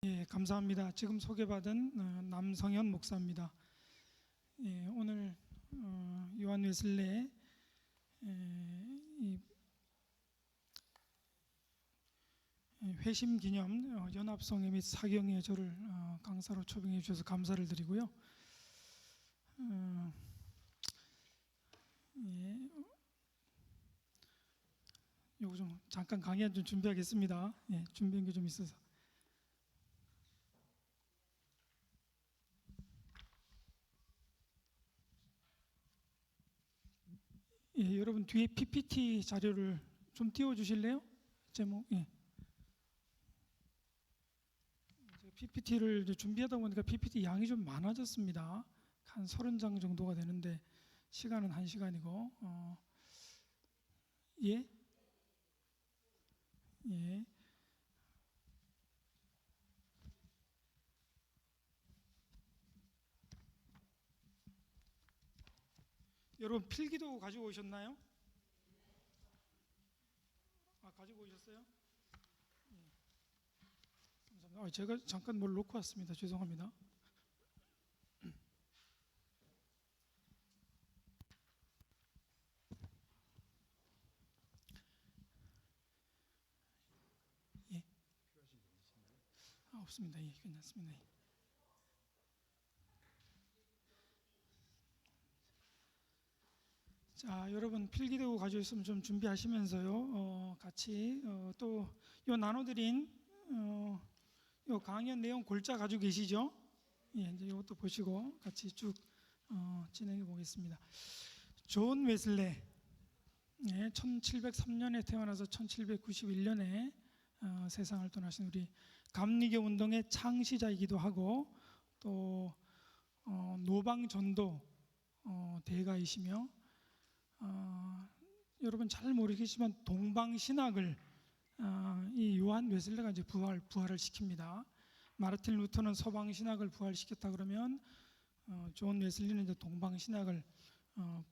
예, 감사합니다. 지금 소개받은 남성현 목사입니다. 예, 오늘 요한 웨슬레의 이 회심 기념 연합성회 및 사경에 저를 강사로 초빙해 주셔서 감사를 드리고요. 예, 요거 좀 잠깐 강의 좀 준비하겠습니다. 예, 준비한 게 좀 있어서. 예, 여러분 뒤에 PPT 자료를 좀 띄워주실래요? 제목. 예. PPT를 준비하다 보니까 PPT 양이 좀 많아졌습니다. 한 30장 정도가 되는데 시간은 1시간이고 예? 예. 여러분 필기도 가지고 오셨나요? 가지고 오셨어요? 예. 감사합니다. 제가 잠깐 뭘 놓고 왔습니다. 죄송합니다. 예. 없습니다. 예, 괜찮습니다. 예. 자, 여러분 필기도 가지고 있으면 좀 준비하시면서요. 같이 또 요 나눠드린 요 강연 내용 골자 가지고 계시죠? 예, 이제 이것도 보시고 같이 쭉 진행해 보겠습니다. 존 웨슬레, 예, 1703년에 태어나서 1791년에 세상을 떠나신 우리 감리교 운동의 창시자이기도 하고 또 노방전도 대가이시며 여러분 잘 모르겠지만 동방신학을 이 요한 웨슬레가 이제 부활을 시킵니다. 마르틴 루터는 서방신학을 부활시켰다 그러면 존 웨슬리는 이제 동방신학을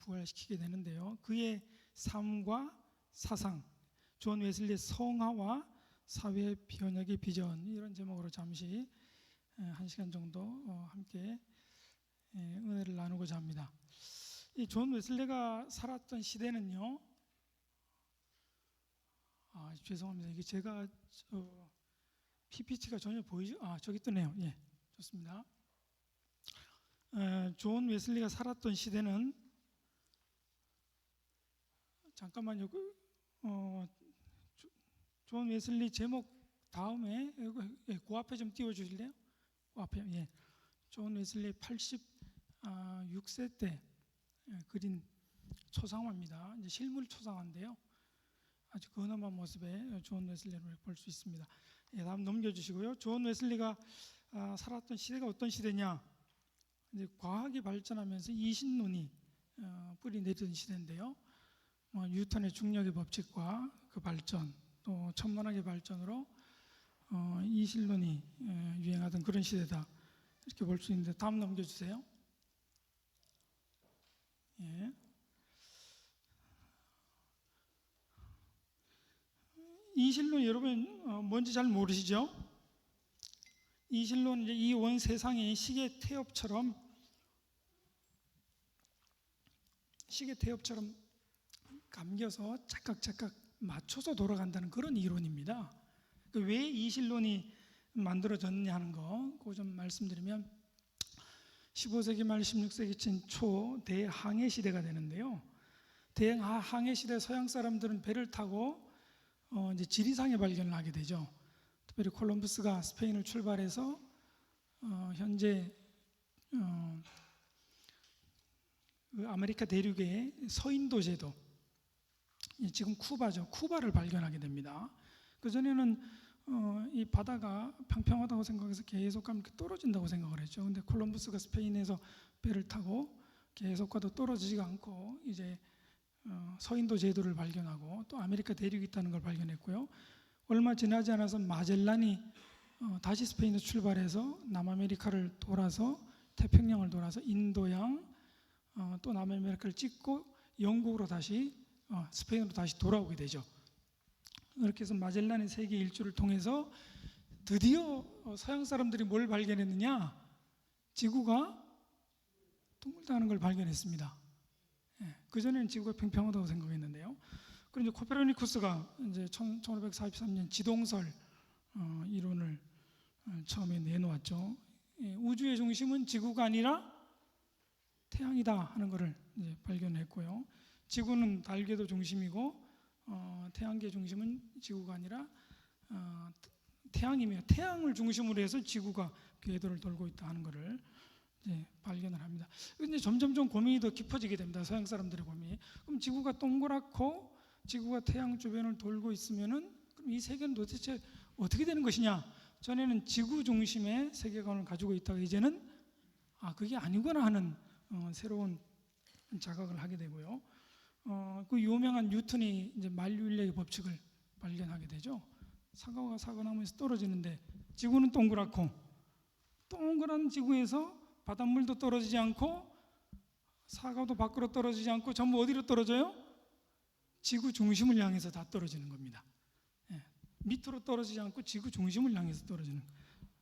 부활시키게 되는데요. 그의 삶과 사상, 존 웨슬리의 성화와 사회 변혁의 비전, 이런 제목으로 잠시 1시간 정도 함께 은혜를 나누고자 합니다. 이 존 웨슬레가 살았던 시대는요. 죄송합니다. 이게 제가 PPT가 전혀 보이죠? 저기 뜨네요. 예, 좋습니다. 존 웨슬리가 살았던 시대는 잠깐만요. 존 웨슬리 제목 다음에 그 앞에 좀 띄워주실래요? 그 앞에. 예. 존 웨슬리 86세 때 그린 초상화입니다. 이제 실물 초상화인데요. 아주 근엄한 모습의 존 웨슬리를 볼 수 있습니다. 예, 다음 넘겨주시고요. 존 웨슬리가 살았던 시대가 어떤 시대냐? 이제 과학이 발전하면서 이신론이 뿌리 내리던 시대인데요. 뉴턴의 중력의 법칙과 그 발전, 또 천문학의 발전으로 이신론이 유행하던 그런 시대다, 이렇게 볼 수 있는데, 다음 넘겨주세요. 예. 이신론 여러분 뭔지 잘 모르시죠? 이신론 이제 이 온 세상이 시계 태엽처럼 감겨서 착각 맞춰서 돌아간다는 그런 이론입니다. 왜 이신론이 만들어졌느냐 하는 거 그거 좀 말씀드리면, 15세기 말 16세기 초 대항해 시대가 되는데요. 대항해 시대 서양 사람들은 배를 타고 이제 지리상의 발견을 하게 되죠. 특별히 콜럼버스가 스페인을 출발해서 현재 그 아메리카 대륙의 서인도 제도, 지금 쿠바죠. 쿠바를 발견하게 됩니다. 그 전에는 이 바다가 평평하다고 생각해서 계속 가면 떨어진다고 생각을 했죠. 근데 콜럼버스가 스페인에서 배를 타고 계속 가도 떨어지지가 않고 이제 서인도 제도를 발견하고 또 아메리카 대륙이 있다는 걸 발견했고요. 얼마 지나지 않아서 마젤란이 다시 스페인에서 출발해서 남아메리카를 돌아서 태평양을 돌아서 인도양 또 남아메리카를 찍고 영국으로 다시 스페인으로 다시 돌아오게 되죠. 이렇게 해서 마젤란의 세계 일주를 통해서 드디어 서양 사람들이 뭘 발견했느냐? 지구가 둥글다는 걸 발견했습니다. 그전에는 지구가 평평하다고 생각했는데요. 그리고 이제 코페르니쿠스가 이제 1543년 지동설 이론을 처음에 내놓았죠. 우주의 중심은 지구가 아니라 태양이다 하는 것을 이제 발견했고요. 지구는 달궤도 중심이고 태양계 중심은 지구가 아니라 태양이며 태양을 중심으로 해서 지구가 궤도를 돌고 있다 하는 것을 이제 발견을 합니다. 근데 점점 좀 고민이 더 깊어지게 됩니다. 서양 사람들의 고민이. 그럼 지구가 동그랗고 지구가 태양 주변을 돌고 있으면은 그럼 이 세계는 도대체 어떻게 되는 것이냐? 전에는 지구 중심의 세계관을 가지고 있다가 이제는 그게 아니구나 하는 새로운 자각을 하게 되고요. 그 유명한 뉴턴이 이제 만류인력의 법칙을 발견하게 되죠. 사과가 사과나무에서 떨어지는데 지구는 동그랗고 동그란 지구에서 바닷물도 떨어지지 않고 사과도 밖으로 떨어지지 않고 전부 어디로 떨어져요? 지구 중심을 향해서 다 떨어지는 겁니다. 밑으로 떨어지지 않고 지구 중심을 향해서 떨어지는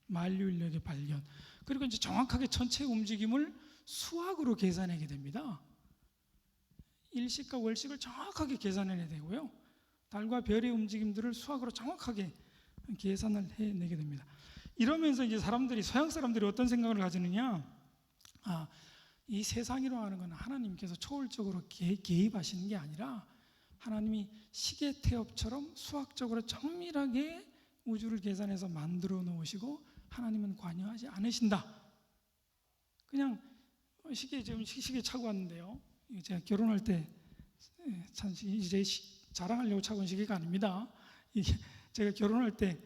만류인력의 발견. 그리고 이제 정확하게 전체 움직임을 수학으로 계산하게 됩니다. 일식과 월식을 정확하게 계산해야 되고요. 달과 별의 움직임들을 수학으로 정확하게 계산을 해내게 됩니다. 이러면서 이제 서양 사람들이 어떤 생각을 가지느냐? 이 세상이라고 하는 건 하나님께서 초월적으로 개입하시는 게 아니라 하나님이 시계 태엽처럼 수학적으로 정밀하게 우주를 계산해서 만들어 놓으시고 하나님은 관여하지 않으신다. 그냥 지금 시계 차고 왔는데요. 제가 결혼할 때 참 이제 자랑하려고 차고 온 시계가 아닙니다. 이게 제가 결혼할 때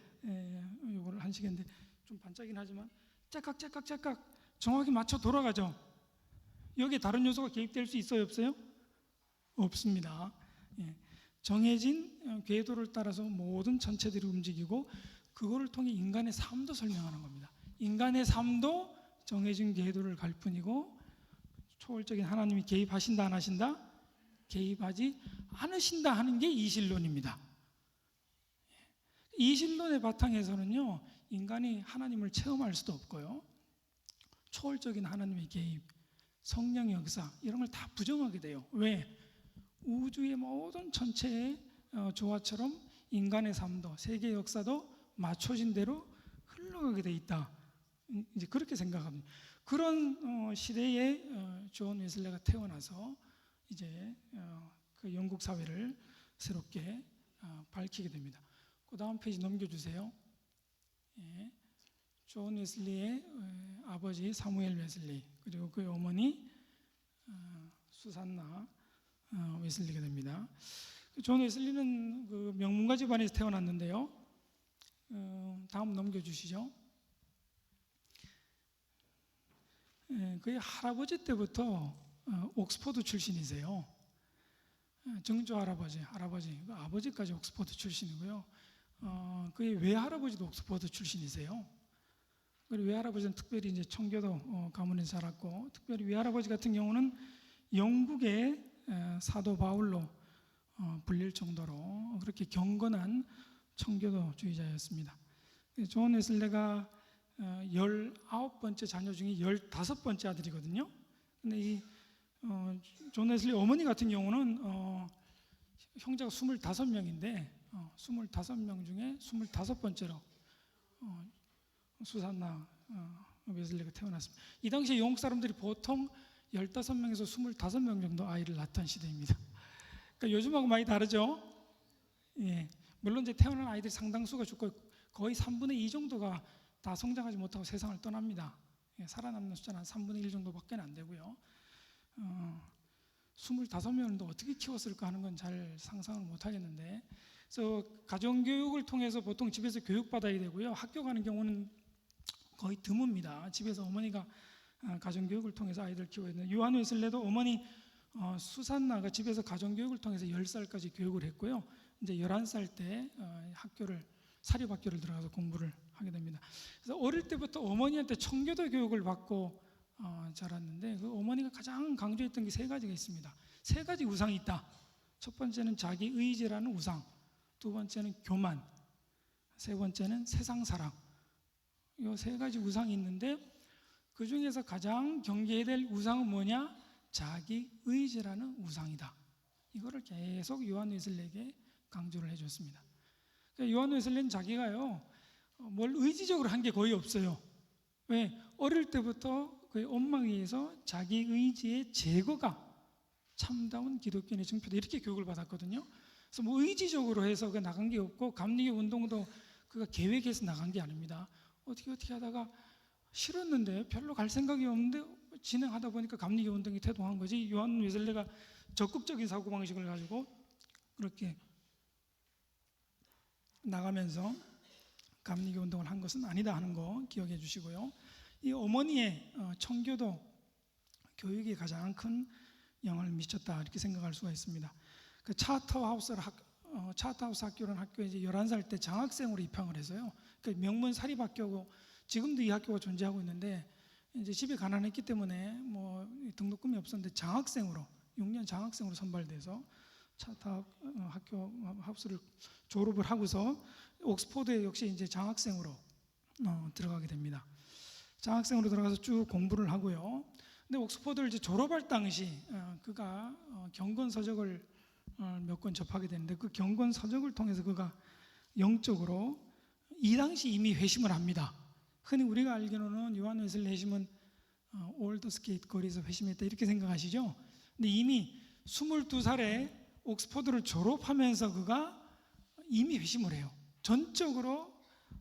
이거를 한 시계인데 좀 반짝이긴 하지만 째깍째깍째깍 정확히 맞춰 돌아가죠. 여기에 다른 요소가 개입될 수 있어요, 없어요? 없습니다. 정해진 궤도를 따라서 모든 전체들이 움직이고 그거를 통해 인간의 삶도 설명하는 겁니다. 인간의 삶도 정해진 궤도를 갈 뿐이고 초월적인 하나님이 개입하신다 안 하신다? 개입하지 않으신다 하는 게 이신론입니다. 이신론의 바탕에서는요, 인간이 하나님을 체험할 수도 없고요, 초월적인 하나님의 개입, 성령의 역사 이런 걸 다 부정하게 돼요. 왜? 우주의 모든 전체의 조화처럼 인간의 삶도 세계의 역사도 맞춰진 대로 흘러가게 돼 있다. 이제 그렇게 생각합니다. 그런 시대에 존 웨슬레가 태어나서 이제 그 영국 사회를 새롭게 밝히게 됩니다. 그 다음 페이지 넘겨주세요. 존 웨슬리의 아버지 사무엘 웨슬리 그리고 그의 어머니 수산나 웨슬리가 됩니다. 존 웨슬리는 그 명문가 집안에서 태어났는데요. 다음 넘겨주시죠. 그의 할아버지 때부터 옥스퍼드 출신이세요. 증조 할아버지, 그 아버지까지 옥스퍼드 출신이고요. 그의 외할아버지도 옥스퍼드 출신이세요. 그리고 외할아버지는 특별히 이제 청교도 가문에서 살았고, 특별히 외할아버지 같은 경우는 영국의 사도 바울로 불릴 정도로 그렇게 경건한 청교도주의자였습니다. 존 웨슬레가 19번째 자녀 중에 15번째 아들이거든요. 근데 이 존 웨슬리 어머니 같은 경우는 형제가 25명인데 25명 중에 25번째로 수산나 웨슬리가 태어났습니다. 이 당시에 영국 사람들이 보통 15명에서 25명 정도 아이를 낳던 시대입니다. 그러니까 요즘하고 많이 다르죠. 물론 이제 태어난 아이들 상당수가 죽고 거의 3분의 2 정도가 다 성장하지 못하고 세상을 떠납니다. 살아남는 숫자는 한 3분의 1 정도밖에 안 되고요. 25명을 어떻게 키웠을까 하는 건 잘 상상을 못 하겠는데, 그래서 가정교육을 통해서 보통 집에서 교육받아야 되고요. 학교 가는 경우는 거의 드뭅니다. 집에서 어머니가 가정교육을 통해서 아이들 키워야 되는데, 요한 웨슬레도 어머니 수산나가 집에서 가정교육을 통해서 10살까지 교육을 했고요. 이제 11살 때 사립학교를 들어가서 공부를 하게 됩니다. 그래서 어릴 때부터 어머니한테 청교도 교육을 받고 자랐는데, 그 어머니가 가장 강조했던 게 3가지가 있습니다. 3가지 우상이 있다. 첫 번째는 자기 의지라는 우상, 두 번째는 교만, 세 번째는 세상 사랑. 요 세 가지 우상이 있는데 그 중에서 가장 경계해야 될 우상은 뭐냐? 자기 의지라는 우상이다. 이거를 계속 요한 웨슬리에게 강조를 해줬습니다. 그러니까 요한 웨슬리는 자기가요 뭘 의지적으로 한 게 거의 없어요. 왜? 어릴 때부터 그의 엄마에 의해서 자기 의지의 제거가 참다운 기독교인의 증표다 이렇게 교육을 받았거든요. 그래서 뭐 의지적으로 해서 그 나간 게 없고 감리교 운동도 그가 계획해서 나간 게 아닙니다. 어떻게 하다가 싫었는데 별로 갈 생각이 없는데 진행하다 보니까 감리교 운동이 태동한 거지. 요한 웨슬리가 적극적인 사고방식을 가지고 그렇게 나가면서 감리교 운동을 한 것은 아니다 하는 거 기억해 주시고요. 이 어머니의 청교도 교육이 가장 큰 영향을 미쳤다 이렇게 생각할 수가 있습니다. 그 차터하우스 학교라는 학교에 이제 11살 때 장학생으로 입학을 해서요. 그 명문 사립학교고 지금도 이 학교가 존재하고 있는데 이제 집이 가난했기 때문에 뭐 등록금이 없었는데 장학생으로 6년 장학생으로 선발돼서 차터 학교 하우스를 졸업을 하고서 옥스퍼드에 역시 이제 장학생으로 들어가게 됩니다. 장학생으로 들어가서 쭉 공부를 하고요. 근데 옥스퍼드를 이제 졸업할 당시 그가 경건 서적을 몇 권 접하게 되는데 그 경건 서적을 통해서 그가 영적으로 이 당시 이미 회심을 합니다. 흔히 우리가 알기로는 요한 웨슬리 회심은 올드스게이트 거리에서 회심했다 이렇게 생각하시죠? 근데 이미 22살에 옥스퍼드를 졸업하면서 그가 이미 회심을 해요. 전적으로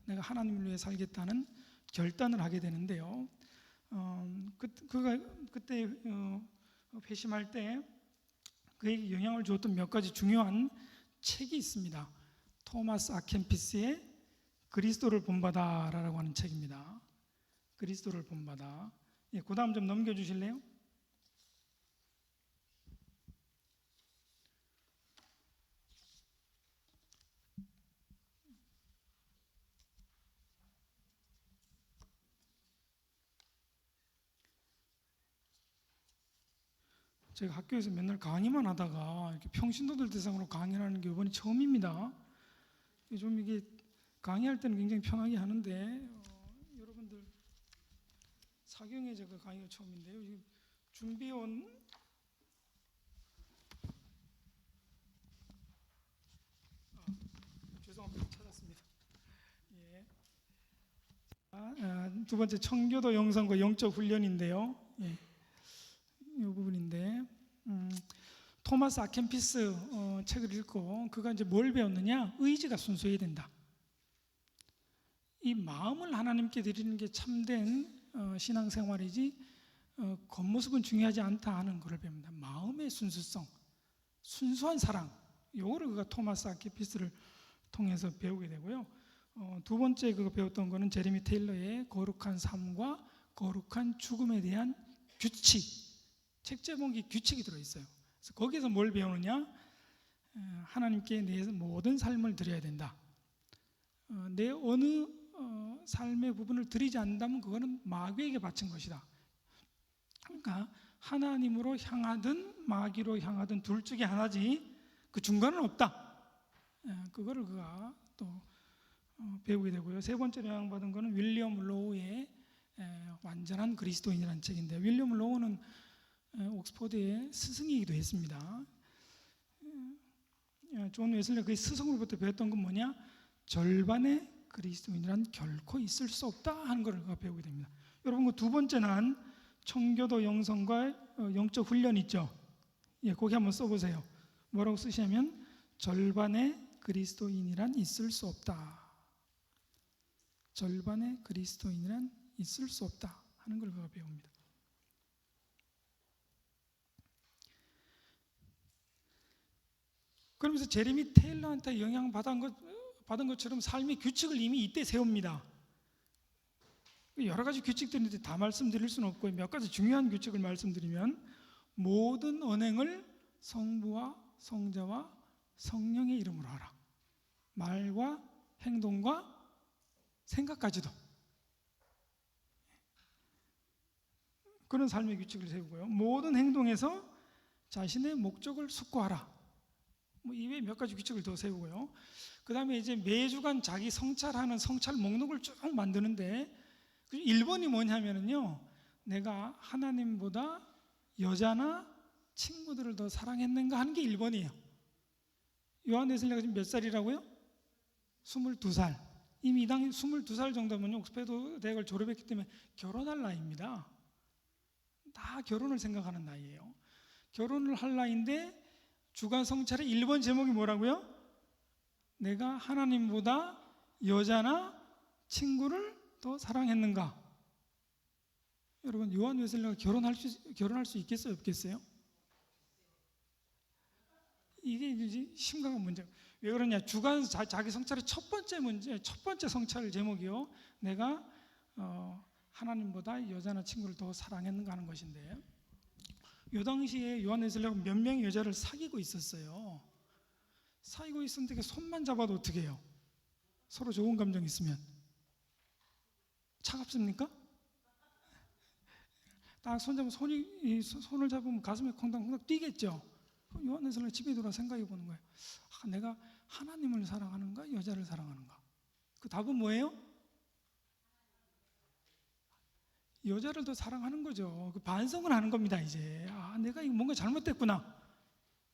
내가 하나님을 위해 살겠다는 결단을 하게 되는데요. 그가 그때 회심할 때 그에게 영향을 주었던 몇 가지 중요한 책이 있습니다. 토마스 아켄피스의 그리스도를 본받아라고 하는 책입니다. 그리스도를 본받아. 예, 그 다음 좀 넘겨주실래요? 제가 학교에서 맨날 강의만 하다가 이렇게 평신도들 대상으로 강의하는 게 이번이 처음입니다. 좀 이게 강의할 때는 굉장히 편하게 하는데 여러분들 사경에 제가 강의가 처음인데요. 준비해온 죄송합니다. 찾았습니다. 예. 두 번째 청교도 영성과 영적 훈련인데요. 예. 이 부분인데 토마스 아켄피스 책을 읽고 그가 이제 뭘 배웠느냐? 의지가 순수해야 된다. 이 마음을 하나님께 드리는 게 참된 신앙생활이지 겉모습은 중요하지 않다 하는 것을 배웁니다. 마음의 순수성, 순수한 사랑, 요거를 그가 토마스 아켄피스를 통해서 배우게 되고요. 두 번째 그가 배웠던 거는 제레미 테일러의 거룩한 삶과 거룩한 죽음에 대한 규칙. 책 제목이 규칙이 들어있어요. 그래서 거기서 뭘 배우느냐? 하나님께 내 모든 삶을 드려야 된다. 내 어느 삶의 부분을 드리지 않는다면 그거는 마귀에게 바친 것이다. 그러니까 하나님으로 향하든 마귀로 향하든 둘 중에 하나지 그 중간은 없다. 그거를 그가 또 배우게 되고요. 세 번째로 영향받은 거는 윌리엄 로우의 완전한 그리스도인이라는 책인데요. 윌리엄 로우는 옥스퍼드의 스승이기도 했습니다. 존 웨슬리가 그의 스승으로부터 배웠던 건 뭐냐? 절반의 그리스도인이란 결코 있을 수 없다 하는 것을 배우게 됩니다. 여러분 그 두 번째는 청교도 영성과 영적 훈련 있죠? 예, 거기 한번 써보세요. 뭐라고 쓰시냐면 절반의 그리스도인이란 있을 수 없다. 절반의 그리스도인이란 있을 수 없다 하는 걸 그가 배웁니다. 그러면서 제레미 테일러한테 영향받은 것처럼 삶의 규칙을 이미 이때 세웁니다. 여러 가지 규칙들이 있는데 다 말씀드릴 수는 없고 몇 가지 중요한 규칙을 말씀드리면 모든 언행을 성부와 성자와 성령의 이름으로 하라. 말과 행동과 생각까지도. 그런 삶의 규칙을 세우고요. 모든 행동에서 자신의 목적을 숙고하라. 이외에 몇 가지 규칙을 더 세우고요. 그 다음에 이제 매주간 자기 성찰하는 성찰 목록을 쭉 만드는데 1번이 뭐냐면요, 내가 하나님보다 여자나 친구들을 더 사랑했는가 하는 게 1번이에요. 요한 웨슬리가 지금 몇 살이라고요? 22살. 이미 이 당시 22살 정도면요, 옥스퍼드 대학을 졸업했기 때문에 결혼할 나이입니다. 다 결혼을 생각하는 나이예요. 결혼을 할 나이인데 주간 성찰의 1번 제목이 뭐라고요? 내가 하나님보다 여자나 친구를 더 사랑했는가? 여러분, 요한 웨슬리가 결혼할 수 있겠어요, 없겠어요? 이게 이제 심각한 문제예요. 왜 그러냐? 주간 자기 성찰의 첫 번째 성찰 제목이요, 내가 하나님보다 여자나 친구를 더 사랑했는가 하는 것인데, 이 당시에 요한 웨슬리가 몇 명의 여자를 사귀고 있었어요. 사귀고 있었는데 손만 잡아도 어떻게 해요? 서로 좋은 감정 있으면 차갑습니까? 딱 손을 잡으면 가슴에 콩닥콩닥 뛰겠죠. 요한 웨슬리가 집에 돌아 생각해 보는 거예요. 내가 하나님을 사랑하는가, 여자를 사랑하는가? 그 답은 뭐예요? 여자를 더 사랑하는 거죠. 그 반성을 하는 겁니다. 이제 내가 이거 뭔가 잘못됐구나,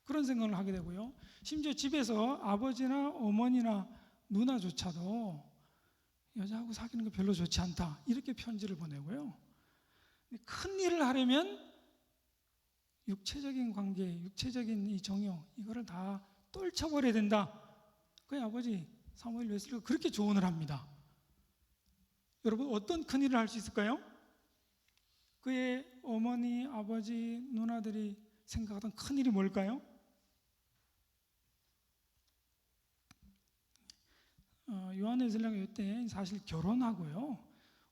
그런 생각을 하게 되고요. 심지어 집에서 아버지나 어머니나 누나조차도 여자하고 사귀는 거 별로 좋지 않다, 이렇게 편지를 보내고요. 큰 일을 하려면 육체적인 관계, 육체적인 이 정욕, 이거를 다 떨쳐버려야 된다. 그 아버지 사무엘 웨슬리가 그렇게 조언을 합니다. 여러분, 어떤 큰 일을 할 수 있을까요? 그의 어머니, 아버지, 누나들이 생각하던 큰 일이 뭘까요? 요한 웨슬리가 이때 사실 결혼하고요,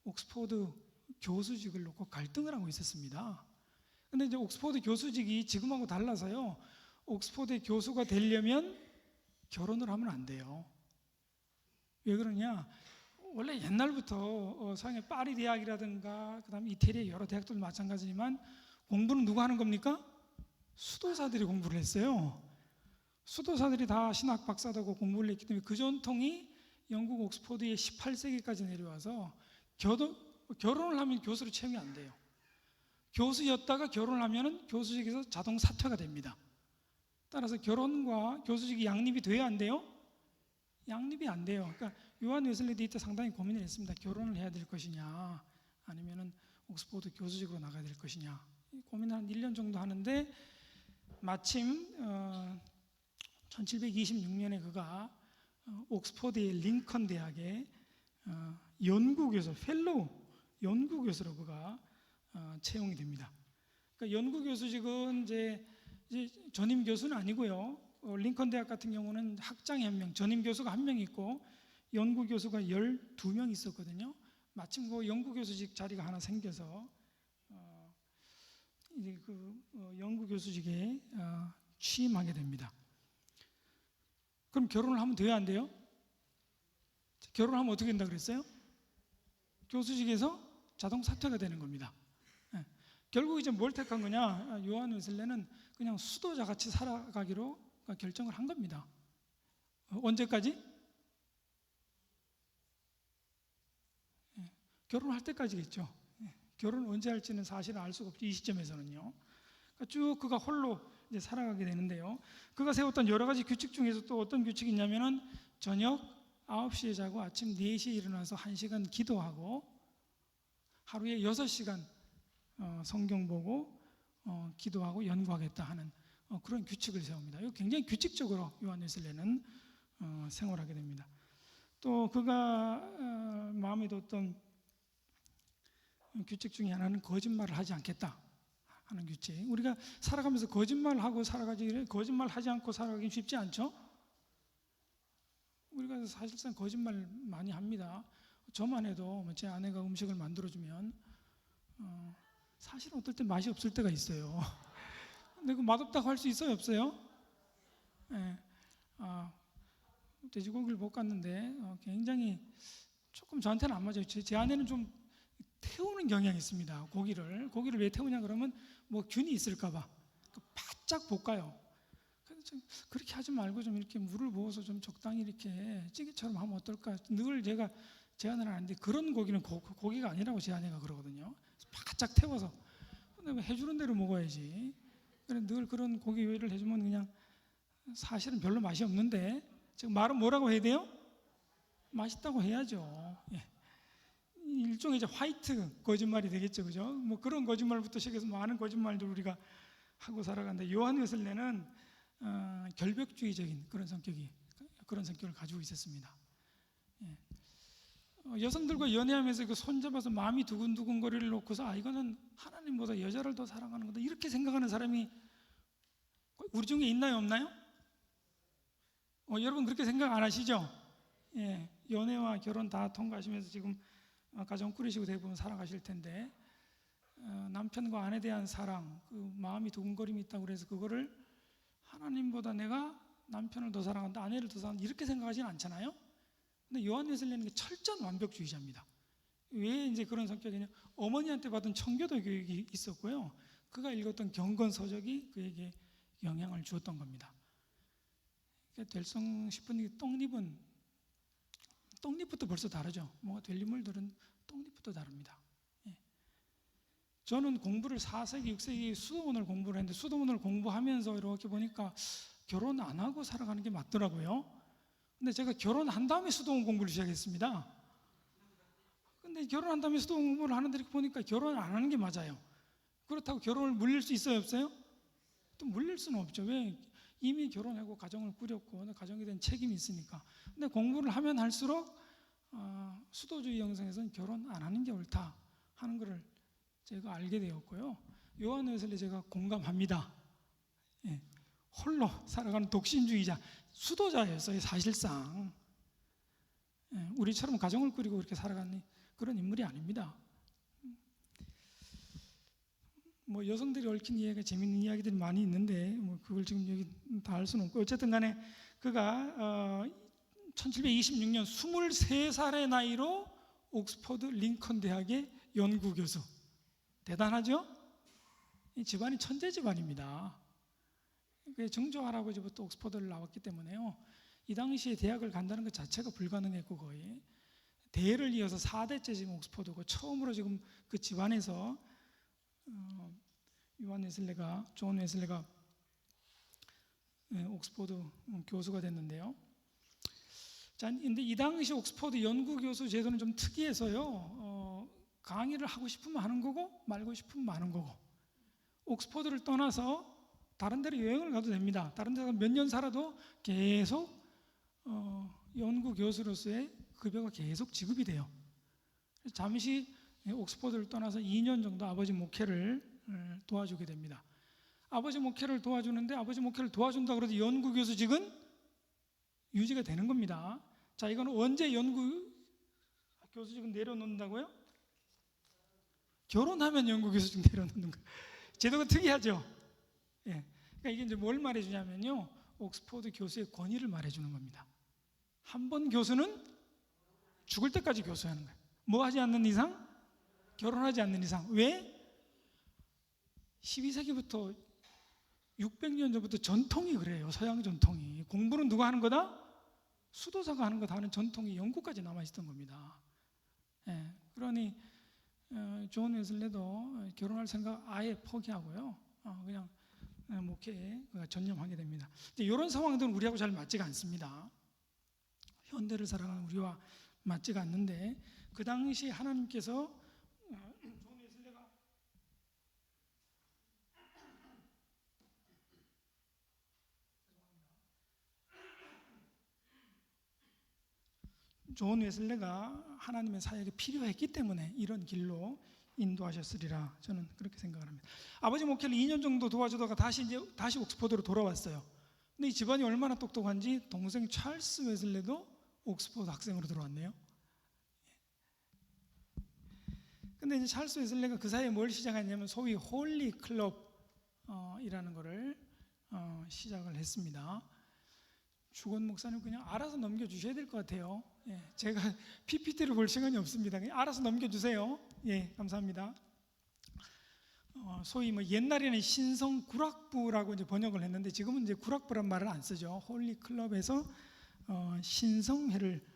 옥스퍼드 교수직을 놓고 갈등을 하고 있었습니다. 근데 이제 옥스퍼드 교수직이 지금하고 달라서요, 옥스퍼드 교수가 되려면 결혼을 하면 안 돼요. 왜 그러냐? 원래 옛날부터 서양의 파리 대학이라든가 그다음에 이태리의 여러 대학들도 마찬가지지만 공부는 누가 하는 겁니까? 수도사들이 공부를 했어요. 수도사들이 다 신학 박사도 공부를 했기 때문에 그 전통이 영국 옥스퍼드에 18세기까지 내려와서 결혼을 하면 교수로 채용이 안 돼요. 교수였다가 결혼을 하면 교수직에서 자동 사퇴가 됩니다. 따라서 결혼과 교수직이 양립이 돼야 안 돼요? 양립이 안 돼요. 그러니까 요한 웨슬리도 이때 상당히 고민을 했습니다. 결혼을 해야 될 것이냐, 아니면 옥스퍼드 교수직으로 나가야 될 것이냐. 고민을 한 1년 정도 하는데 마침 1726년에 그가 옥스퍼드의 링컨 대학에 연구교수, 펠로우 연구교수로 그가 채용이 됩니다. 그러니까 연구교수직은 이제 전임 교수는 아니고요. 링컨 대학 같은 경우는 학장이 1명, 전임 교수가 1명 있고 연구교수가 12명 있었거든요. 마침 그 연구교수직 자리가 하나 생겨서 이제 그 연구교수직에 취임하게 됩니다. 그럼 결혼을 하면 돼요, 안 돼요? 결혼을 하면 어떻게 된다 그랬어요? 교수직에서 자동 사퇴가 되는 겁니다. 결국 이제 뭘 택한 거냐? 요한 웨슬리는 그냥 수도자 같이 살아가기로 결정을 한 겁니다. 언제까지? 결혼할 때까지겠죠. 결혼을 언제 할지는 사실은 알 수가 없죠. 이 시점에서는요. 쭉 그가 홀로 이제 살아가게 되는데요. 그가 세웠던 여러 가지 규칙 중에서 또 어떤 규칙이 있냐면은 저녁 9시에 자고 아침 4시에 일어나서 1시간 기도하고 하루에 6시간 성경 보고 기도하고 연구하겠다 하는 그런 규칙을 세웁니다. 이거 굉장히 규칙적으로 요한 웨슬리는 생활하게 됩니다. 또 그가 마음에 뒀던 규칙 중에 하나는 거짓말을 하지 않겠다 하는 규칙. 우리가 살아가면서 거짓말하고 살아가지, 거짓말하지 않고 살아가기 쉽지 않죠? 우리가 사실상 거짓말 많이 합니다. 저만 해도 제 아내가 음식을 만들어주면 사실은 어떨 때 맛이 없을 때가 있어요. 근데 그 맛없다고 할 수 있어요, 없어요? 네. 돼지고기를 볶았는데 굉장히 조금 저한테는 안 맞아요. 제 아내는 좀 태우는 경향이 있습니다. 고기를 왜 태우냐 그러면 뭐 균이 있을까봐 바짝 볶아요. 그래서 좀 그렇게 하지 말고 좀 이렇게 물을 부어서 좀 적당히 이렇게 찌개처럼 하면 어떨까? 늘 제가 제안을 하는데 그런 고기는 고기가 아니라고 제 아내가 그러거든요. 바짝 태워서. 근데 해주는 대로 먹어야지. 그래 늘 그런 고기 요리를 해주면 그냥 사실은 별로 맛이 없는데 지금 말은 뭐라고 해야 돼요? 맛있다고 해야죠. 예. 일종의 이제 화이트 거짓말이 되겠죠, 그죠? 뭐 그런 거짓말부터 시작해서 많은 거짓말들 우리가 하고 살아간다. 요한 웨슬레는 결벽주의적인 그런 성격을 가지고 있었습니다. 예. 여성들과 연애하면서 그 손잡아서 마음이 두근두근거리를 놓고서 이거는 하나님보다 여자를 더 사랑하는 거다 이렇게 생각하는 사람이 우리 중에 있나요, 없나요? 여러분 그렇게 생각 안 하시죠? 예, 연애와 결혼 다 통과하시면서 지금 가정 꾸리시고 대부분 살아가실 텐데 남편과 아내에 대한 사랑, 그 마음이 두근거림이 있다고 그래서 그거를 하나님보다 내가 남편을 더 사랑한다, 아내를 더 사랑한다 이렇게 생각하지는 않잖아요. 근데 요한 웨슬레는 철저한 완벽주의자입니다. 왜 이제 그런 성격이냐? 어머니한테 받은 청교도 교육이 있었고요. 그가 읽었던 경건 서적이 그에게 영향을 주었던 겁니다. 될성 싶은 떡잎부터 벌써 다르죠. 뭐가 될 인물들은 떡잎부터 다릅니다. 예. 저는 공부를 4세기, 6세기 수도원을 공부를 했는데 수도원을 공부하면서 이렇게 보니까 결혼 안 하고 살아가는 게 맞더라고요. 근데 제가 결혼한 다음에 수도원 공부를 시작했습니다. 근데 결혼한 다음에 수도원 공부를 하는데 이렇게 보니까 결혼 안 하는 게 맞아요. 그렇다고 결혼을 물릴 수 있어요, 없어요? 또 물릴 수는 없죠. 왜? 이미 결혼하고 가정을 꾸렸고 가정에 대한 책임이 있으니까. 근데 공부를 하면 할수록 수도주의 영성에서는 결혼 안 하는 게 옳다 하는 것을 제가 알게 되었고요. 요한 웨슬레 제가 공감합니다. 예. 홀로 살아가는 독신주의자, 수도자였어요. 사실상 우리처럼 가정을 꾸리고 그렇게 살아가는 그런 인물이 아닙니다. 뭐 여성들이 얽힌 이야기가 재밌는 이야기들이 많이 있는데 뭐 그걸 지금 여기 다 할 수는 없고 어쨌든 간에 그가 1726년 23살의 나이로 옥스퍼드 링컨 대학의 연구 교수. 대단하죠? 이 집안이 천재 집안입니다. 정조 할아버지부터 옥스퍼드를 나왔기 때문에요. 이 당시에 대학을 간다는 것 자체가 불가능했고 거의 대를 이어서 4대째 지금 옥스퍼드고 처음으로 지금 그 집안에서 존 웨슬레가 옥스퍼드 교수가 됐는데요. 자, 근데 이 당시 옥스퍼드 연구 교수 제도는 좀 특이해서요. 강의를 하고 싶으면 하는 거고 말고 싶으면 마는 거고. 옥스퍼드를 떠나서 다른 데로 여행을 가도 됩니다. 다른 데서 몇 년 살아도 계속 연구 교수로서의 급여가 계속 지급이 돼요. 잠시 옥스퍼드를 떠나서 2년 정도 아버지 목회를 도와주게 됩니다. 아버지 목회를 도와주는데 아버지 목회를 도와준다고 해도 연구 교수직은 유지가 되는 겁니다. 자, 이건 언제 연구 교수직은 내려놓는다고요? 결혼하면 연구 교수직 내려놓는 거예요. 제도가 특이하죠. 예. 그러니까 이게 이제 뭘 말해주냐면요, 옥스퍼드 교수의 권위를 말해주는 겁니다. 한 번 교수는 죽을 때까지 교수하는 거예요. 뭐 하지 않는 이상? 결혼하지 않는 이상. 왜? 12세기부터 600년 전부터 전통이 그래요. 서양 전통이. 공부는 누가 하는 거다? 수도사가 하는 거다 하는 전통이 영국까지 남아있던 겁니다. 예. 그러니 존 웨슬레도 결혼할 생각 아예 포기하고요. 그냥 목회에 전념하게 됩니다. 이런 상황들은 우리하고 잘 맞지가 않습니다. 현대를 살아가는 우리와 맞지가 않는데 그 당시 하나님께서 존 웨슬레가 하나님의 사역이 필요했기 때문에 이런 길로 인도하셨으리라 저는 그렇게 생각을 합니다. 아버지 목회를 2년 정도 도와주다가 다시 옥스퍼드로 돌아왔어요. 근데 이 집안이 얼마나 똑똑한지 동생 찰스 웨슬레도 옥스퍼드 학생으로 들어왔네요. 근데 이제 찰스 웨슬레가 그 사이에 뭘 시작했냐면 소위 홀리 클럽이라는 거를 시작을 했습니다. 주건 목사님 그냥 알아서 넘겨주셔야 될 것 같아요. 예, 제가 PPT를 볼 시간이 없습니다. 그냥 알아서 넘겨주세요. 예, 감사합니다. 소위 뭐 옛날에는 신성 구락부라고 이제 번역을 했는데 지금은 이제 구락부란 말을 안 쓰죠. 홀리 클럽에서 신성회를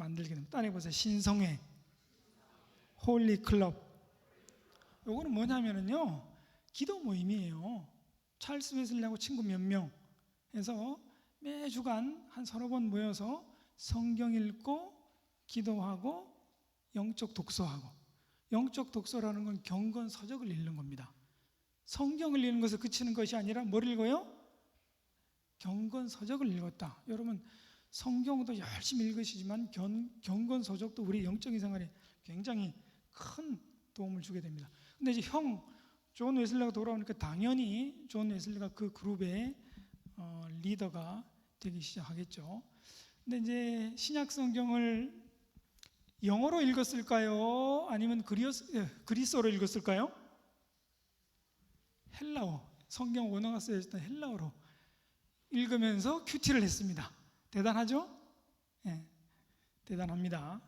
만들게 됩니다. 따라해 보세요. 신성회, 홀리 클럽. 요거는 뭐냐면은요, 기도 모임이에요. 찰스 웨슬리하고 친구 몇 명 해서 매주간 한 서너 번 모여서 성경 읽고 기도하고 영적 독서하고. 영적 독서라는 건 경건 서적을 읽는 겁니다. 성경을 읽는 것에 그치는 것이 아니라 뭘 읽어요? 경건 서적을 읽었다. 여러분, 성경도 열심히 읽으시지만 경건 서적도 우리 영적인 생활에 굉장히 큰 도움을 주게 됩니다. 근데 이제 존 웨슬리가 돌아오니까 당연히 존 웨슬리가 그 그룹의 리더가 되기 시작하겠죠. 근데 이제 신약 성경을 영어로 읽었을까요? 아니면 그리스어로 읽었을까요? 헬라어, 성경 원어가 쓰여있던 헬라어로 읽으면서 큐티를 했습니다. 대단하죠? 네, 대단합니다.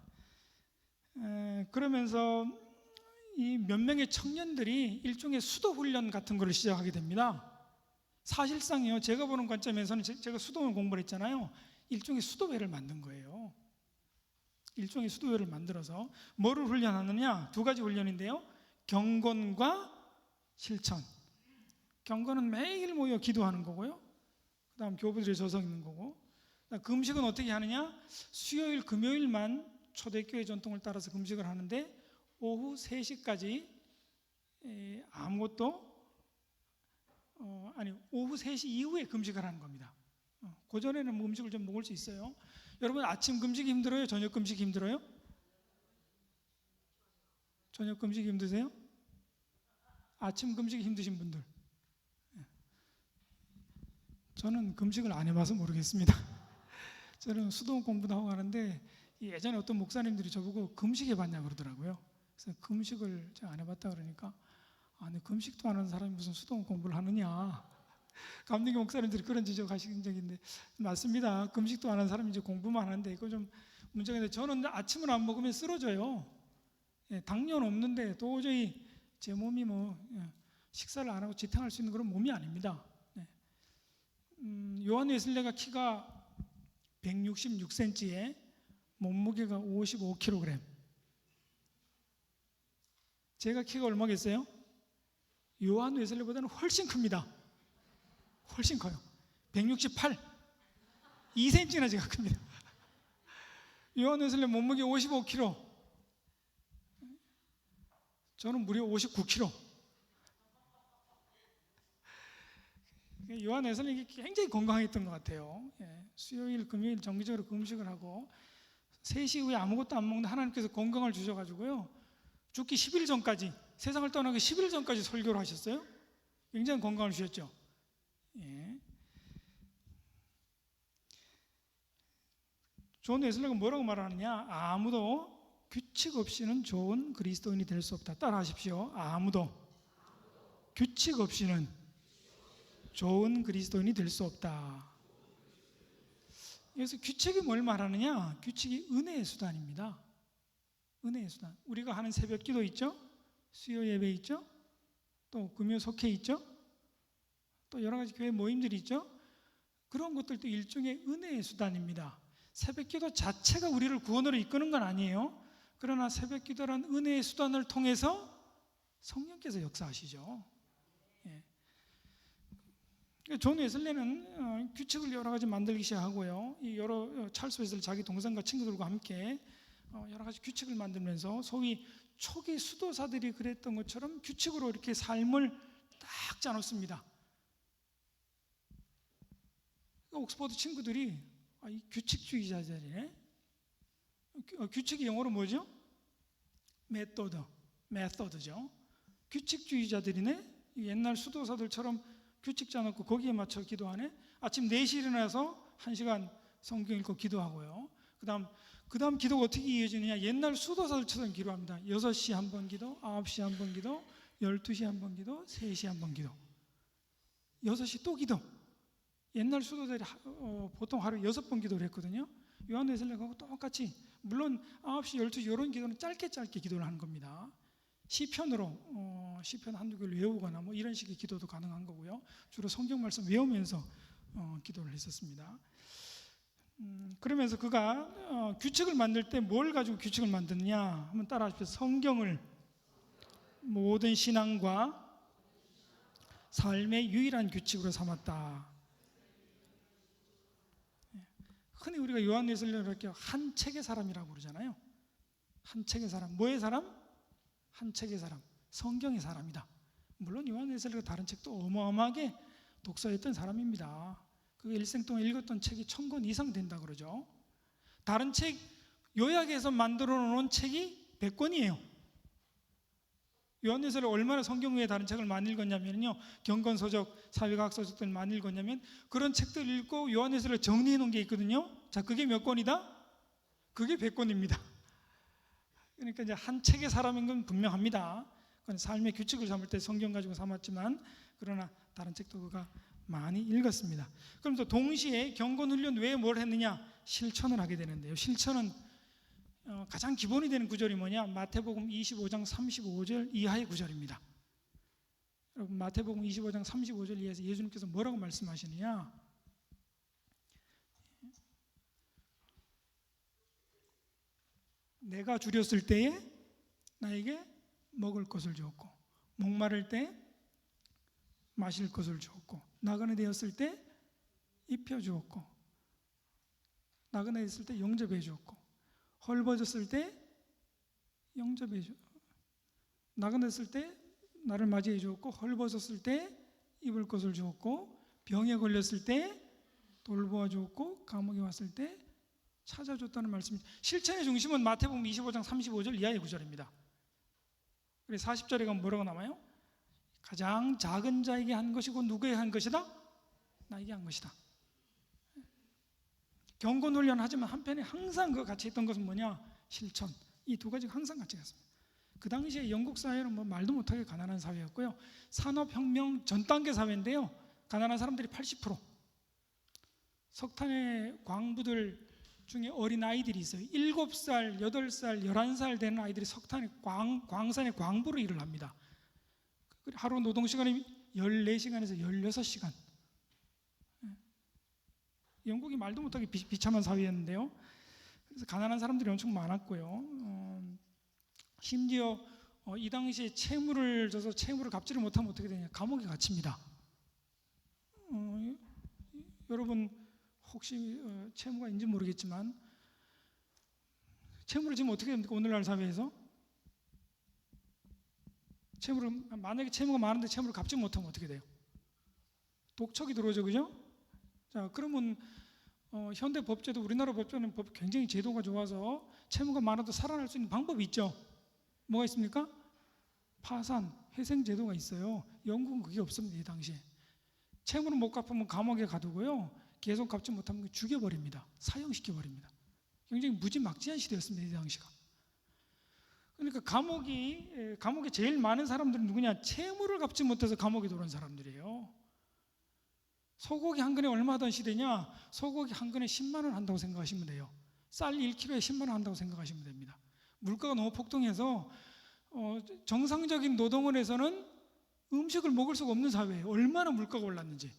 그러면서 이 몇 명의 청년들이 일종의 수도 훈련 같은 걸 시작하게 됩니다. 사실상요, 제가 보는 관점에서는 제가 수도원 공부를 했잖아요. 일종의 수도회를 만든 거예요. 일종의 수도회를 만들어서 뭐를 훈련하느냐? 두 가지 훈련인데요. 경건과 실천. 경건은 매일 모여 기도하는 거고요. 그 다음 교부들의 저서 읽는 거고. 금식은 어떻게 하느냐? 수요일, 금요일만 초대교회 전통을 따라서 금식을 하는데 오후 3시까지 아무것도 오후 3시 이후에 금식을 하는 겁니다. 그 전에는 음식을 좀 먹을 수 있어요. 여러분, 아침 금식이 힘들어요? 저녁 금식이 힘들어요? 저녁 금식이 힘드세요? 아침 금식이 힘드신 분들. 저는 금식을 안 해봐서 모르겠습니다. 저는 수도원 공부도 하고 하는데 예전에 어떤 목사님들이 저보고 금식 해봤냐 그러더라고요. 그래서 금식을 제가 안 해봤다 그러니까 아니, 금식도 안 하는 사람이 무슨 수도원 공부를 하느냐. 감리교 목사님들이 그런 지적하신 적이 있는데 맞습니다. 금식도 안 하는 사람이 이제 공부만 하는데 이거 좀 문제가 있는데 저는 아침을 안 먹으면 쓰러져요. 당뇨는 없는데 도저히 제 몸이 식사를 안 하고 지탱할 수 있는 그런 몸이 아닙니다. 요한 웨슬리가 키가 166cm에 몸무게가 55kg. 제가 키가 얼마겠어요? 요한 웨슬리보다는 훨씬 큽니다. 훨씬 커요. 168, 2cm나 제가 큽니다. 요한 웨슬리 몸무게 55kg. 저는 무려 59kg. 요한 웨슬리 굉장히 건강했던 것 같아요. 수요일, 금요일 정기적으로 금식을 하고 3시 이후에 아무것도 안 먹는 하나님께서 건강을 주셔가지고요. 죽기 10일 전까지, 세상을 떠나기 10일 전까지 설교를 하셨어요. 굉장히 건강을 주셨죠. 존 웨슬리가 뭐라고 말하느냐? 아무도 규칙 없이는 좋은 그리스도인이 될 수 없다. 따라 하십시오. 아무도 규칙 없이는 좋은 그리스도인이 될 수 없다. 그래서 규칙이 뭘 말하느냐? 규칙이 은혜의 수단입니다. 은혜의 수단. 우리가 하는 새벽 기도 있죠? 수요 예배 있죠? 또 금요 속회 있죠? 또 여러 가지 교회 모임들이 있죠? 그런 것들도 일종의 은혜의 수단입니다. 새벽 기도 자체가 우리를 구원으로 이끄는 건 아니에요. 그러나 새벽 기도란 은혜의 수단을 통해서 성령께서 역사하시죠. 존 웨슬리는 규칙을 여러 가지 만들기 시작하고요. 이 여러 찰스 웨슬리 자기 동생과 친구들과 함께 여러 가지 규칙을 만들면서 소위 초기 수도사들이 그랬던 것처럼 규칙으로 이렇게 삶을 딱 짜놓습니다. 옥스퍼드 친구들이 이 규칙주의자들이네. 규칙이 영어로 뭐죠? 메소드죠. 규칙주의자들이네. 옛날 수도사들처럼 규칙 짜놓고 거기에 맞춰 기도하네. 아침 4시에 일어나서 1시간 성경 읽고 기도하고요. 그 다음 기도가 어떻게 이어지느냐? 옛날 수도사들처럼 기도합니다. 6시 한 번 기도, 9시 한 번 기도, 12시 한 번 기도, 3시 한 번 기도, 6시 또 기도. 옛날 수도들이 보통 하루에 6번 기도를 했거든요. 요한 웨슬리하고 똑같이, 물론 9시, 12시 이런 기도는 짧게 기도를 하는 겁니다. 시편으로 시편 한두 개를 외우거나 이런 식의 기도도 가능한 거고요. 주로 성경 말씀 외우면서 기도를 했었습니다. 그러면서 그가 규칙을 만들 때 뭘 가지고 규칙을 만드느냐 한번 따라하십시오. 성경을 모든 신앙과 삶의 유일한 규칙으로 삼았다. 흔히 우리가 요한 웨슬리를 이렇게 한 책의 사람이라고 그러잖아요. 한 책의 사람. 뭐의 사람? 한 책의 사람. 성경의 사람이다. 물론 요한 웨슬리가 다른 책도 어마어마하게 독서했던 사람입니다. 그 일생 동안 읽었던 책이 1000권 이상 된다 그러죠. 다른 책 요약해서 만들어 놓은 책이 100권이에요. 요한 웨슬리 얼마나 성경 외에 다른 책을 많이 읽었냐면요, 경건서적, 사회과학 서적들 많이 읽었냐면 그런 책들 읽고 요한 웨슬리가 정리해 놓은 게 있거든요. 자, 그게 몇 권이다? 그게 100권입니다. 그러니까 이제 한 책의 사람인 건 분명합니다. 그건 삶의 규칙을 삼을 때 성경 가지고 삼았지만 그러나 다른 책도 그가 많이 읽었습니다. 그럼 또 동시에 경건훈련 외에 뭘 했느냐? 실천을 하게 되는데요. 실천은 가장 기본이 되는 구절이 뭐냐? 마태복음 25장 35절 이하의 구절입니다. 여러분, 마태복음 25장 35절 이하에서 예수님께서 뭐라고 말씀하시느냐? 내가 줄였을 때에 나에게 먹을 것을 주었고, 목마를 때 마실 것을 주었고, 나그네 되었을 때 입혀 주었고, 나그네 됐을 때 영접해 주었고, 헐벗었을 때 영접해 주, 나그네 됐을 때 나를 맞이해 주었고, 헐벗었을 때 입을 것을 주었고, 병에 걸렸을 때 돌보아 주었고, 감옥에 왔을 때 찾아줬다는 말씀입니다. 실천의 중심은 마태복음 25장 35절 이하의 구절입니다. 그래서 40절에 가면 뭐라고 나와요? 가장 작은 자에게 한 것이고 누구에게 한 것이다? 나에게 한 것이다. 경건훈련 하지만 한편에 항상 그 같이 했던 것은 뭐냐? 실천. 이 두 가지가 항상 같이 갔습니다. 그 당시에 영국 사회는 뭐 말도 못하게 가난한 사회였고요. 산업혁명 전 단계 사회인데요. 가난한 사람들이 80%. 석탄의 광부들 중에 어린 아이들이 있어요. 7살, 8살, 11살 되는 아이들이 석탄의 광산의 광부로 일을 합니다. 하루 노동시간이 14시간에서 16시간. 영국이 말도 못하게 비참한 사회였는데요. 그래서 가난한 사람들이 엄청 많았고요. 심지어 이 당시에 채무를 져서 채무를 갚지를 못하면 어떻게 되냐? 감옥에 갇힙니다. 여러분 혹시 채무가 있는지 모르겠지만 채무를 지금 어떻게 됩니까? 오늘날 사회에서 만약에 채무가 많은데 채무를 갚지 못하면 어떻게 돼요? 독촉이 들어오죠, 그죠? 자, 그러면 현대 법제도, 우리나라 법제는 굉장히 제도가 좋아서 채무가 많아도 살아날 수 있는 방법이 있죠. 뭐가 있습니까? 파산, 회생 제도가 있어요. 영국은 그게 없습니다. 이 당시에 채무를 못 갚으면 감옥에 가두고요, 계속 갚지 못하면 죽여버립니다. 사형시켜버립니다. 굉장히 무지막지한 시대였습니다. 이 당시가. 그러니까 감옥에 제일 많은 사람들은 누구냐? 채무를 갚지 못해서 감옥에 들어온 사람들이에요. 소고기 한 근에 얼마 하던 시대냐? 소고기 한 근에 10만 원 한다고 생각하시면 돼요. 쌀 1kg에 10만 원 한다고 생각하시면 됩니다. 물가가 너무 폭등해서 정상적인 노동원에서는 음식을 먹을 수가 없는 사회예요. 얼마나 물가가 올랐는지.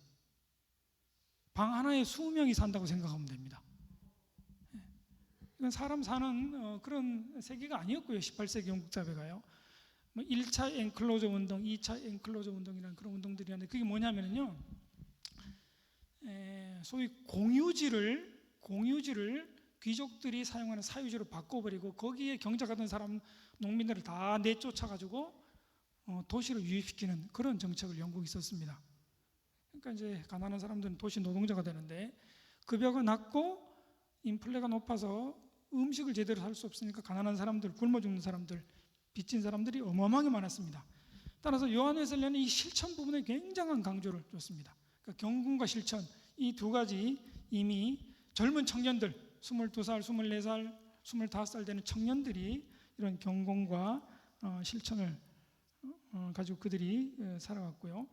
방 하나에 20명이 산다고 생각하면 됩니다. 이건 사람 사는 그런 세계가 아니었고요. 18세기 영국 사회가요. 1차 엔클로저 운동, 2차 엔클로저 운동이라는 그런 운동들이 있는데 그게 뭐냐면요, 소위 공유지를 귀족들이 사용하는 사유지로 바꿔버리고 거기에 경작하던 사람, 농민들을 다 내쫓아가지고 도시로 유입시키는 그런 정책을 영국이 썼습니다. 그러니까 이제 가난한 사람들은 도시 노동자가 되는데 급여가 낮고 인플레가 높아서 음식을 제대로 살 수 없으니까 가난한 사람들, 굶어 죽는 사람들, 빚진 사람들이 어마어마하게 많았습니다. 따라서 요한 웨슬리는 이 실천 부분에 굉장한 강조를 줬습니다. 그러니까 경건과 실천, 이 두 가지 이미 젊은 청년들, 22살, 24살, 25살 되는 청년들이 이런 경건과 실천을 가지고 그들이 살아갔고요.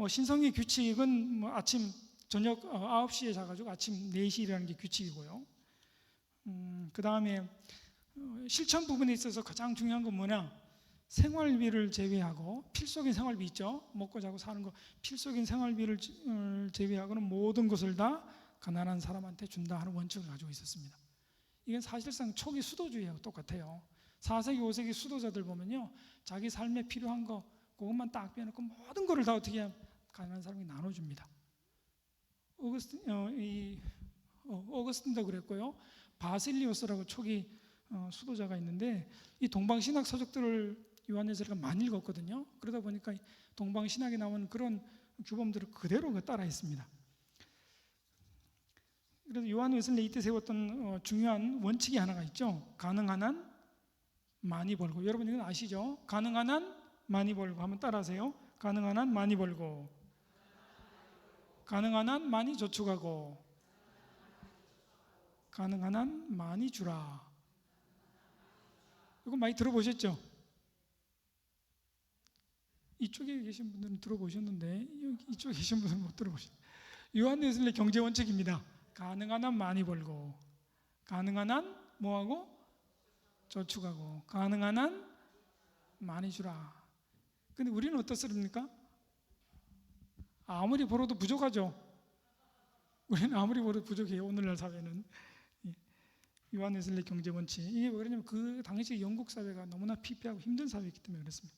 신성의 규칙은 아침 저녁 9시에 자가지고 아침 4시 일하는 게 규칙이고요. 그 다음에 실천 부분에 있어서 가장 중요한 건 뭐냐? 생활비를 제외하고, 필수적인 생활비 있죠? 먹고 자고 사는 거, 필수적인 생활비를 제외하고는 모든 것을 다 가난한 사람한테 준다 하는 원칙을 가지고 있었습니다. 이건 사실상 초기 수도주의하고 똑같아요. 4세기, 5세기 수도자들 보면요, 자기 삶에 필요한 거 그것만 딱 빼놓고 모든 거를 다 어떻게 하면 가난한 사람이 나눠줍니다. 오거스틴도 그랬고요. 바실리오스라고 초기 수도자가 있는데 이 동방신학 서적들을 요한예술가 많이 읽었거든요. 그러다 보니까 동방신학에 나오는 그런 규범들을 그대로 따라했습니다. 그래서 요한 웨슬리 이때 세웠던 중요한 원칙이 하나가 있죠. 가능한 한 많이 벌고. 여러분 이건 아시죠? 가능한 한 많이 벌고. 한번 따라하세요. 가능한 한 많이 벌고, 가능한 한 많이 저축하고, 가능한 한 많이 주라. 이거 많이 들어보셨죠? 이쪽에 계신 분들은 들어보셨는데 이쪽에 계신 분들은 못 들어보셨어요. 요한 웨슬리 경제 원칙입니다. 가능한 한 많이 벌고, 가능한 한 뭐하고? 저축하고, 가능한 한 많이 주라. 근데 우리는 어떻습니까? 아무리 벌어도 부족하죠. 우리는 아무리 벌어도 부족해요. 오늘날 사회는. 요한 웨슬리 경제 원칙. 이게 왜 그러냐면 그 당시 영국 사회가 너무나 피폐하고 힘든 사회였기 때문에 그렇습니다.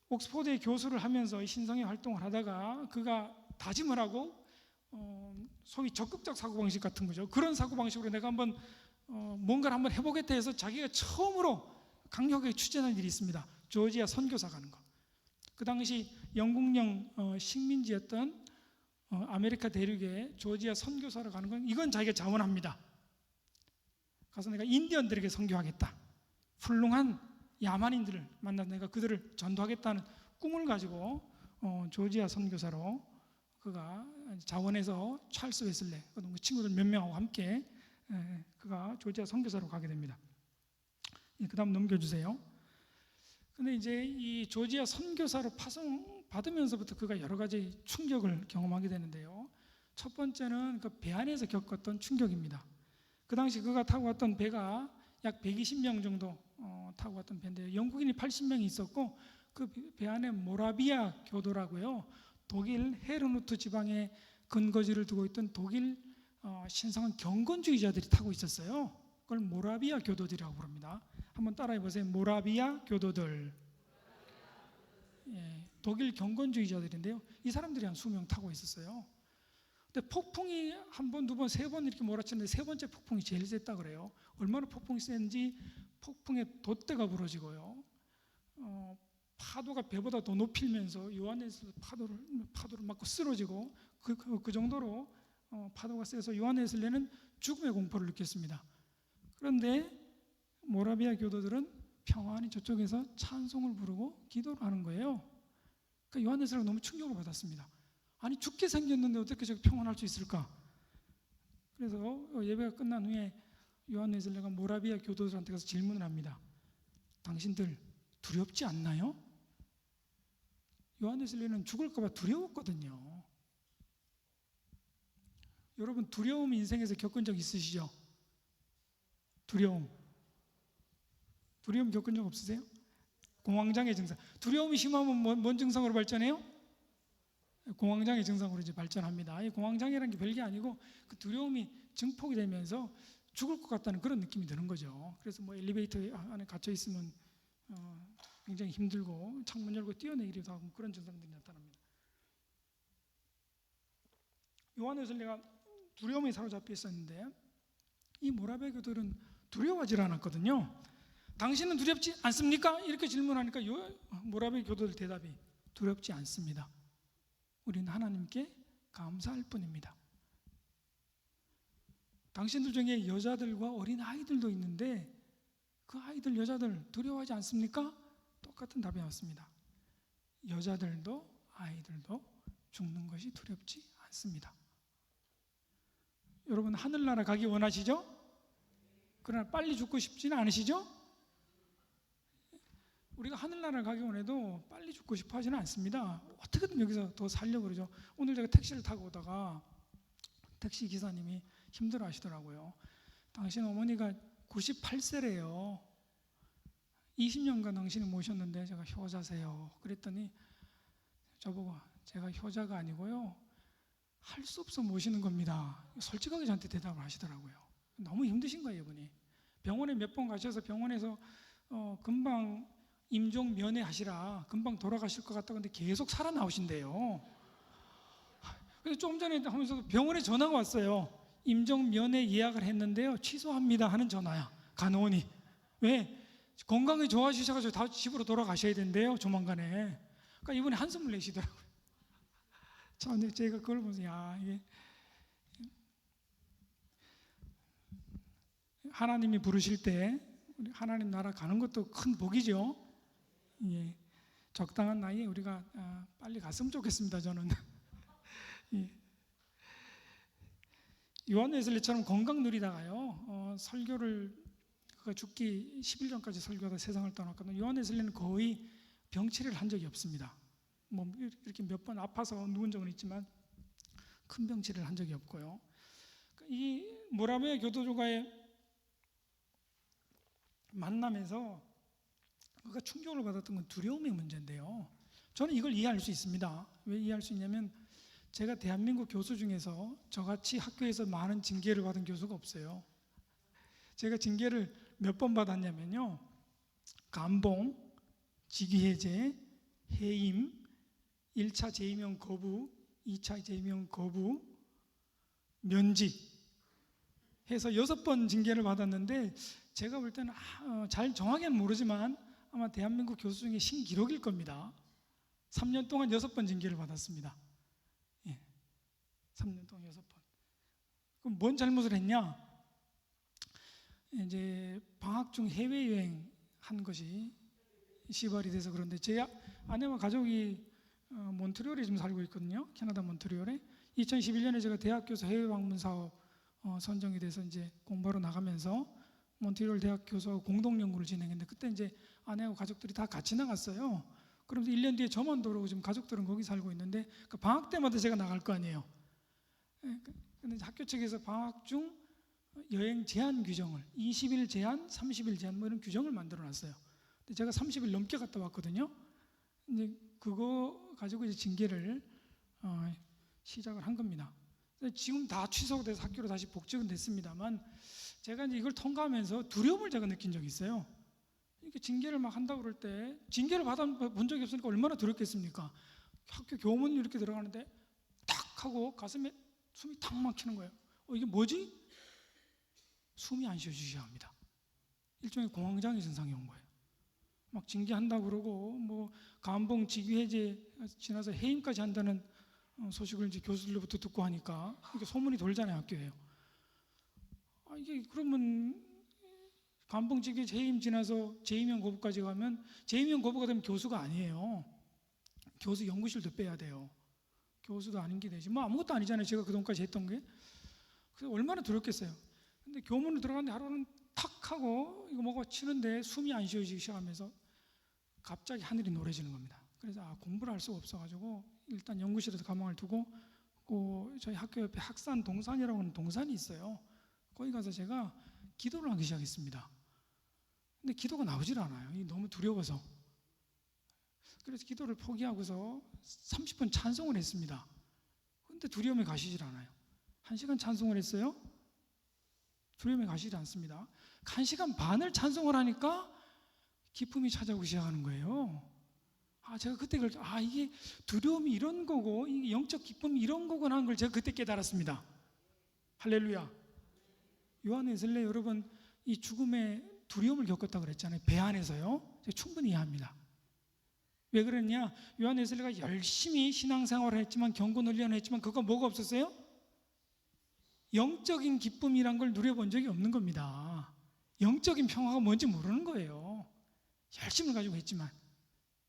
옥스포드의 교수를 하면서 신성의 활동을 하다가 그가 다짐을 하고 소위 적극적 사고방식 같은 거죠. 그런 사고방식으로 내가 한번 뭔가를 한번 해보겠다 해서 자기가 처음으로 강력하게 추진한 일이 있습니다. 조지아 선교사 가는 거. 그 당시 영국령 식민지였던 아메리카 대륙에 조지아 선교사로 가는 건 이건 자기가 자원합니다. 가서 내가 인디언들에게 선교하겠다. 훌륭한 야만인들을 만나서 내가 그들을 전도하겠다는 꿈을 가지고 조지아 선교사로 그가 자원해서 찰스 웨슬레 그 친구들 몇 명하고 함께 그가 조지아 선교사로 가게 됩니다. 그 다음 넘겨주세요. 근데 이제 이 조지아 선교사로 파송받으면서부터 그가 여러 가지 충격을 경험하게 되는데요. 첫 번째는 그 배 안에서 겪었던 충격입니다. 그 당시 그가 타고 갔던 배가 약 120명 정도 타고 갔던 배인데요. 영국인이 80명이 있었고 그 배 안에 모라비아 교도라고요. 독일 헤르누트 지방에 근거지를 두고 있던 독일 신성한 경건주의자들이 타고 있었어요. 그걸 모라비아 교도들이라고 부릅니다. 한번 따라해 보세요. 모라비아 교도들. 예, 독일 경건주의자들인데요. 이 사람들이 한 20명 타고 있었어요. 근데 폭풍이 한 번, 두 번, 세 번 이렇게 몰아치는데 세 번째 폭풍이 제일 셌다 그래요. 얼마나 폭풍이 센지 폭풍에 돛대가 부러지고요. 파도가 배보다 더 높이면서 요한에서 파도를 맞고 쓰러지고 그 정도로 파도가 세서 요한에슬레는 죽음의 공포를 느꼈습니다. 그런데 모라비아 교도들은 평안히 저쪽에서 찬송을 부르고 기도를 하는 거예요. 그러니까 요한에슬레가 너무 충격을 받았습니다. 아니 죽게 생겼는데 어떻게 저렇게 평안할 수 있을까? 그래서 예배가 끝난 후에 요한에슬레가 모라비아 교도들한테 가서 질문을 합니다. 당신들 두렵지 않나요? 요한에슬레는 죽을까 봐 두려웠거든요. 여러분 두려움 인생에서 겪은 적 있으시죠? 두려움 겪은 적 없으세요? 공황장애 증상. 두려움이 심하면 뭔 증상으로 발전해요? 공황장애 증상으로 이제 발전합니다. 이 공황장애라는 게 별게 아니고 그 두려움이 증폭이 되면서 죽을 것 같다는 그런 느낌이 드는 거죠. 그래서 뭐 엘리베이터 안에 갇혀 있으면 굉장히 힘들고 창문 열고 뛰어내리기도 하고 그런 증상들이 나타납니다. 요한 웨슬리가 두려움에 사로잡혀 있었는데 이 모라비아 교도들은 두려워하지 않았거든요. 당신은 두렵지 않습니까? 이렇게 질문하니까 모라비아 교도들 대답이 두렵지 않습니다. 우리는 하나님께 감사할 뿐입니다. 당신들 중에 여자들과 어린 아이들도 있는데 그 아이들 여자들 두려워하지 않습니까? 똑같은 답이 나왔습니다. 여자들도 아이들도 죽는 것이 두렵지 않습니다. 여러분 하늘나라 가기 원하시죠? 그러나 빨리 죽고 싶지는 않으시죠? 우리가 하늘나라 가기 원해도 빨리 죽고 싶어 하지는 않습니다. 어떻게든 여기서 더 살려고 그러죠. 오늘 제가 택시를 타고 오다가 택시 기사님이 힘들어 하시더라고요. 당신 어머니가 98세래요. 20년간 당신이 모셨는데 제가 효자세요. 그랬더니 저보고 제가 효자가 아니고요. 할 수 없어 모시는 겁니다. 솔직하게 저한테 대답을 하시더라고요. 너무 힘드신 거예요, 이분이. 병원에 몇 번 가셔서 병원에서 금방 임종 면회하시라, 금방 돌아가실 것 같다고 근데 계속 살아나오신대요. 그래서 조금 전에 하면서 병원에 전화가 왔어요. 임종 면회 예약을 했는데요, 취소합니다 하는 전화야, 간호원이. 왜? 건강이 좋아지셔가지고 다 집으로 돌아가셔야 된대요, 조만간에. 그러니까 이분이 한숨을 내시더라고요. 참, 제가 그걸 보면서, 야, 이게 하나님이 부르실 때 하나님 나라 가는 것도 큰 복이죠. 예, 적당한 나이에 우리가 빨리 갔으면 좋겠습니다, 저는. 예. 요한 웨슬리처럼 건강 누리다가요, 설교를 죽기 10일 전까지 설교하다 세상을 떠났거든요. 요한 웨슬리는 거의 병치레를 한 적이 없습니다. 뭐 이렇게 몇 번 아파서 누운 적은 있지만 큰 병치레를 한 적이 없고요. 이 모라베 교도조가의 만남에서 그가 충격을 받았던 건 두려움의 문제인데요. 저는 이걸 이해할 수 있습니다. 왜 이해할 수 있냐면 제가 대한민국 교수 중에서 저같이 학교에서 많은 징계를 받은 교수가 없어요. 제가 징계를 몇 번 받았냐면요, 감봉, 직위해제, 해임, 1차 재임용 거부, 2차 재임용 거부, 면직 해서 6번 징계를 받았는데, 제가 볼 때는 잘 정확히는 모르지만 아마 대한민국 교수 중에 신기록일 겁니다. 3년 동안 6번 징계를 받았습니다. 예, 3년 동안 6번. 그럼 뭔 잘못을 했냐? 이제 방학 중 해외여행 한 것이 시발이 돼서. 그런데 제 아내와 가족이 몬트리올에 지금 살고 있거든요. 캐나다 몬트리올에. 2011년에 제가 대학교에서 해외 방문 사업 선정이 돼서 이제 공부하러 나가면서 몬트리올 대학 교수하고 공동 연구를 진행했는데, 그때 이제 아내하고 가족들이 다 같이 나갔어요. 그러면서 1년 뒤에 저만 돌아오고 지금 가족들은 거기 살고 있는데, 그 방학 때마다 제가 나갈 거 아니에요. 근데 학교 측에서 방학 중 여행 제한 규정을 20일 제한, 30일 제한 뭐 이런 규정을 만들어 놨어요. 근데 제가 30일 넘게 갔다 왔거든요. 이제 그거 가지고 이제 징계를 시작을 한 겁니다. 지금 다 취소돼서 학교로 다시 복직은 됐습니다만, 제가 이제 이걸 통과하면서 두려움을 제가 느낀 적이 있어요. 이렇게 징계를 막 한다고 그럴 때, 징계를 받아본 적이 없으니까 얼마나 두렵겠습니까? 학교 교문 이렇게 들어가는데 탁 하고 가슴에 숨이 탁 막히는 거예요. 이게 뭐지? 숨이 안 쉬어지셔야 합니다. 일종의 공황장애 증상이 온 거예요. 막 징계한다고 그러고, 뭐 감봉 직위해제 지나서 해임까지 한다는 소식을 이제 교수들로부터 듣고 하니까 이게 소문이 돌잖아요, 학교에요. 이게 그러면 감봉 직위해제 해임 지나서 재임용 거부까지 가면, 재임용 거부가 되면 교수가 아니에요. 교수 연구실도 빼야 돼요. 교수도 아닌 게 되지. 뭐 아무것도 아니잖아요, 제가 그동안까지 했던 게. 그래서 얼마나 두렵겠어요. 근데 교문으로 들어갔는데 하루는 탁 하고 이거 뭐가 치는데 숨이 안 쉬어지기 시작하면서 갑자기 하늘이 노래지는 겁니다. 그래서 공부를 할 수가 없어가지고 일단 연구실에서 가방을 두고 저희 학교 옆에 학산 동산이라고 하는 동산이 있어요. 거기 가서 제가 기도를 하기 시작했습니다. 근데 기도가 나오질 않아요. 너무 두려워서. 그래서 기도를 포기하고서 30분 찬송을 했습니다. 근데 두려움이 가시질 않아요. 1시간 찬송을 했어요. 두려움이 가시지 않습니다. 1시간 반을 찬송을 하니까 기쁨이 찾아오기 시작하는 거예요. 제가 그때 이게 두려움이 이런 거고, 이게 영적 기쁨이 이런 거구나 하는 걸 제가 그때 깨달았습니다. 할렐루야. 요한 웨슬리 여러분, 이 죽음의 두려움을 겪었다고 그랬잖아요. 배 안에서요. 제가 충분히 이해합니다. 왜 그랬냐? 요한 웨슬리가 열심히 신앙생활을 했지만, 경건훈련을 했지만, 그거 뭐가 없었어요? 영적인 기쁨이란 걸 누려본 적이 없는 겁니다. 영적인 평화가 뭔지 모르는 거예요. 열심을 가지고 했지만.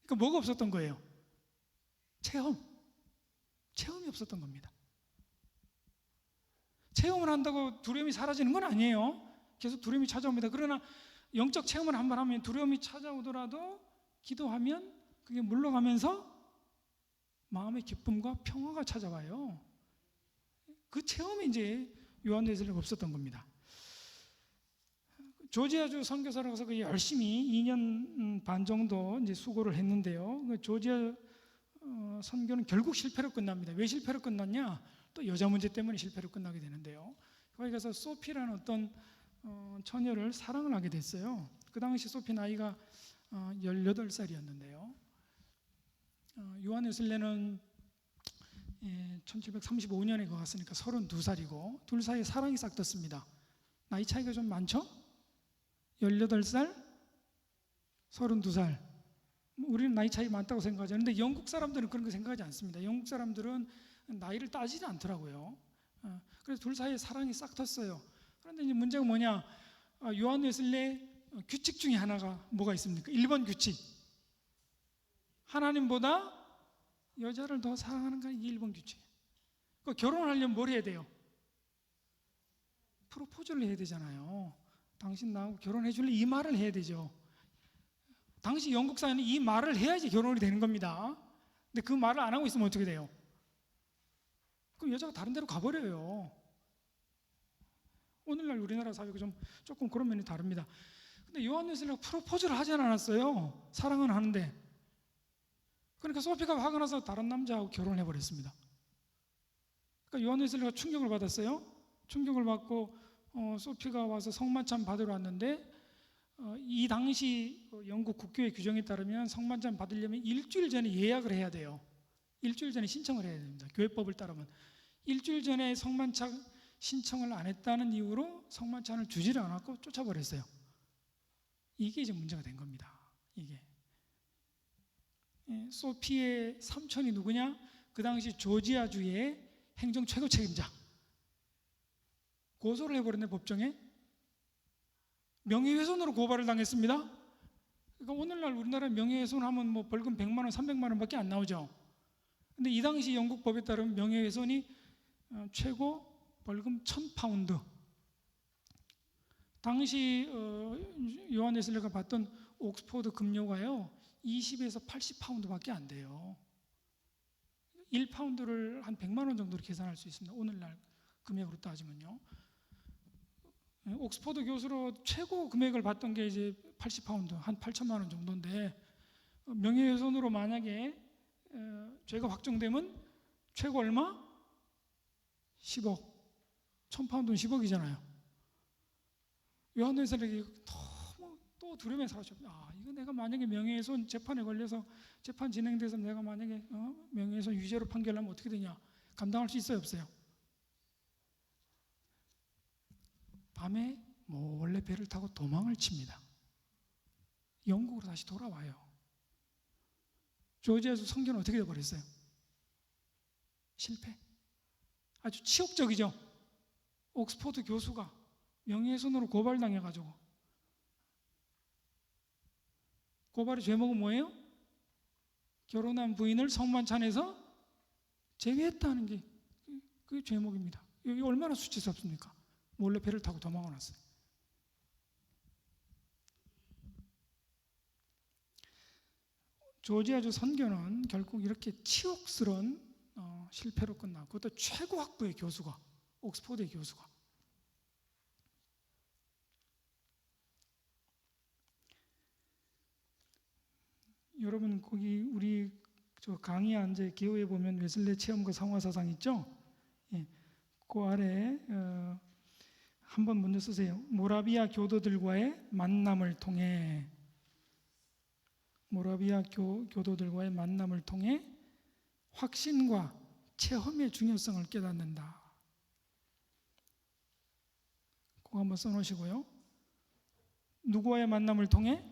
그러니까 뭐가 없었던 거예요? 체험이 없었던 겁니다. 체험을 한다고 두려움이 사라지는 건 아니에요. 계속 두려움이 찾아옵니다. 그러나 영적 체험을 한번 하면 두려움이 찾아오더라도 기도하면 그게 물러가면서 마음의 기쁨과 평화가 찾아와요. 그 체험이 이제 요한 웨슬리가 없었던 겁니다. 조지아주 선교사로 가서 열심히 2년 반 정도 이제 수고를 했는데요. 조지아 선교는 결국 실패로 끝납니다. 왜 실패로 끝났냐? 또 여자 문제 때문에 실패로 끝나게 되는데요. 거기 가서 소피라는 어떤 처녀를 사랑을 하게 됐어요. 그 당시 소피 나이가 18살이었는데요. 요한 웨슬레는 1735년에 거갔으니까 32살이고 둘 사이에 사랑이 싹 떴습니다. 나이 차이가 좀 많죠? 18살, 32살. 우리는 나이 차이 많다고 생각하죠. 그런데 영국 사람들은 그런 거 생각하지 않습니다. 영국 사람들은 나이를 따지지 않더라고요. 그래서 둘 사이에 사랑이 싹 텄어요. 그런데 이제 문제가 뭐냐? 요한 웨슬레 규칙 중에 하나가 뭐가 있습니까? 1번 규칙. 하나님보다 여자를 더 사랑하는 게 1번 규칙. 그 결혼하려면 뭘 해야 돼요? 프로포즈를 해야 되잖아요. 당신 나하고 결혼해 줄래? 이 말을 해야 되죠. 당시 영국 사회는 이 말을 해야지 결혼이 되는 겁니다. 근데 그 말을 안 하고 있으면 어떻게 돼요? 그럼 여자가 다른 데로 가버려요. 오늘날 우리나라 사회가 조금 그런 면이 다릅니다. 근데 요한 웨슬레가 프로포즈를 하지 않았어요. 사랑은 하는데. 그러니까 소피가 화가 나서 다른 남자하고 결혼해 버렸습니다. 그러니까 요한 웨슬레가 충격을 받았어요. 충격을 받고 소피가 와서 성만찬 받으러 왔는데 이 당시 영국 국교의 규정에 따르면 성만찬 받으려면 일주일 전에 예약을 해야 돼요. 일주일 전에 신청을 해야 됩니다. 교회법을 따르면. 일주일 전에 성만찬 신청을 안 했다는 이유로 성만찬을 주지를 않았고 쫓아버렸어요. 이게 이제 문제가 된 겁니다. 이게. 소피의 삼촌이 누구냐? 그 당시 조지아주의 행정 최고 책임자. 고소를 해버렸네, 법정에. 명예훼손으로 고발을 당했습니다. 그러니까 오늘날 우리나라 명예훼손 하면 뭐 벌금 100만 원, 300만 원밖에 안 나오죠. 근데 이 당시 영국 법에 따르면 명예훼손이 최고 벌금 1000파운드. 당시 요한 웨슬레가 받던 옥스포드 급료가요 20에서 80파운드밖에 안 돼요. 1파운드를 한 100만 원 정도로 계산할 수 있습니다. 오늘날 금액으로 따지면요. 옥스포드 교수로 최고 금액을 받던 게 이제 80파운드, 한 8천만 원 정도인데 명예훼손으로 만약에 죄가 확정되면 최고 얼마? 10억. 1000파운드는 10억이잖아요. 요한 웨슬레에게 너무 또 두려움에 사라졌죠. 이거 내가 만약에 명예훼손 재판에 걸려서 재판 진행돼서 내가 만약에 명예훼손 유죄로 판결하면 어떻게 되냐? 감당할 수 있어요, 없어요? 밤에 몰래 배를 타고 도망을 칩니다. 영국으로 다시 돌아와요. 조지아주 선교는 어떻게 되어버렸어요? 실패. 아주 치욕적이죠. 옥스포드 교수가 명예훼손으로 고발당해가지고 고발의 죄목은 뭐예요? 결혼한 부인을 성만찬에서 제외했다는 게 그 죄목입니다. 이게 얼마나 수치스럽습니까? 몰래 배를 타고 도망을 왔어요. 조지아주 선교는 결국 이렇게 치욕스러운 실패로 끝나고, 그것도 최고 학부의 교수가, 옥스포드의 교수가. 여러분 거기 우리 강의 앉아 기호에 보면 웨슬레 체험과 성화사상 있죠? 예, 그 아래 한번 먼저 쓰세요. 모라비아 교도들과의 만남을 통해, 모라비아 교도들과의 만남을 통해 확신과 체험의 중요성을 깨닫는다. 그거 한번 써놓으시고요. 누구와의 만남을 통해?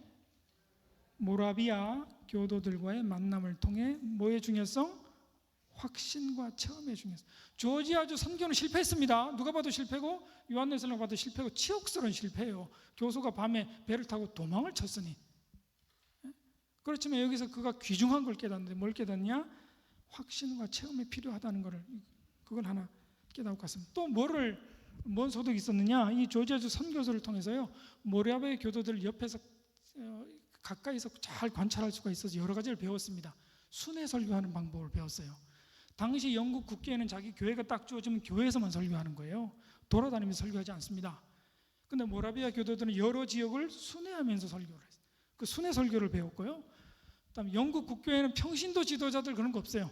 모라비아 교도들과의 만남을 통해 뭐의 중요성? 확신과 체험의 중요성. 조지아주 선교는 실패했습니다. 누가 봐도 실패고 요한 웨슬레가 봐도 실패고 치욕스러운 실패예요. 교수가 밤에 배를 타고 도망을 쳤으니. 그렇지만 여기서 그가 귀중한 걸 깨닫는데 뭘 깨닫냐? 확신과 체험이 필요하다는 것을, 그걸 하나 깨닫고 갔습니다. 또 뭔 소득이 있었느냐? 이 조지아주 선교소를 통해서요 모라비아 교도들 옆에서 가까이서 잘 관찰할 수가 있어서 여러 가지를 배웠습니다. 순회 설교하는 방법을 배웠어요. 당시 영국 국교에는 자기 교회가 딱 주어지면 교회에서만 설교하는 거예요. 돌아다니면서 설교하지 않습니다. 근데 모라비아 교도들은 여러 지역을 순회하면서 설교를 했어요. 그 순회 설교를 배웠고요. 그다음에 영국 국교에는 평신도 지도자들 그런 거 없어요.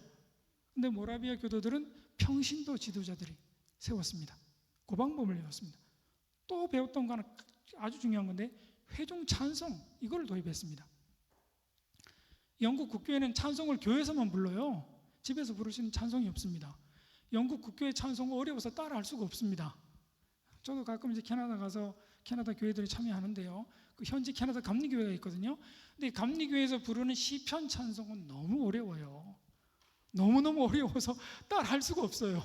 근데 모라비아 교도들은 평신도 지도자들이 세웠습니다. 그 방법을 배웠습니다. 또 배웠던 거는 아주 중요한 건데 회중 찬송 이걸 도입했습니다. 영국 국교회는 찬송을 교회에서만 불러요. 집에서 부를 수 있는 찬송이 없습니다. 영국 국교회 찬송은 어려워서 따라할 수가 없습니다. 저도 가끔 이제 캐나다 가서 캐나다 교회들이 참여하는데요. 그 현지 캐나다 감리교회가 있거든요. 근데 감리교회에서 부르는 시편 찬송은 너무 어려워요. 너무너무 어려워서 따라할 수가 없어요.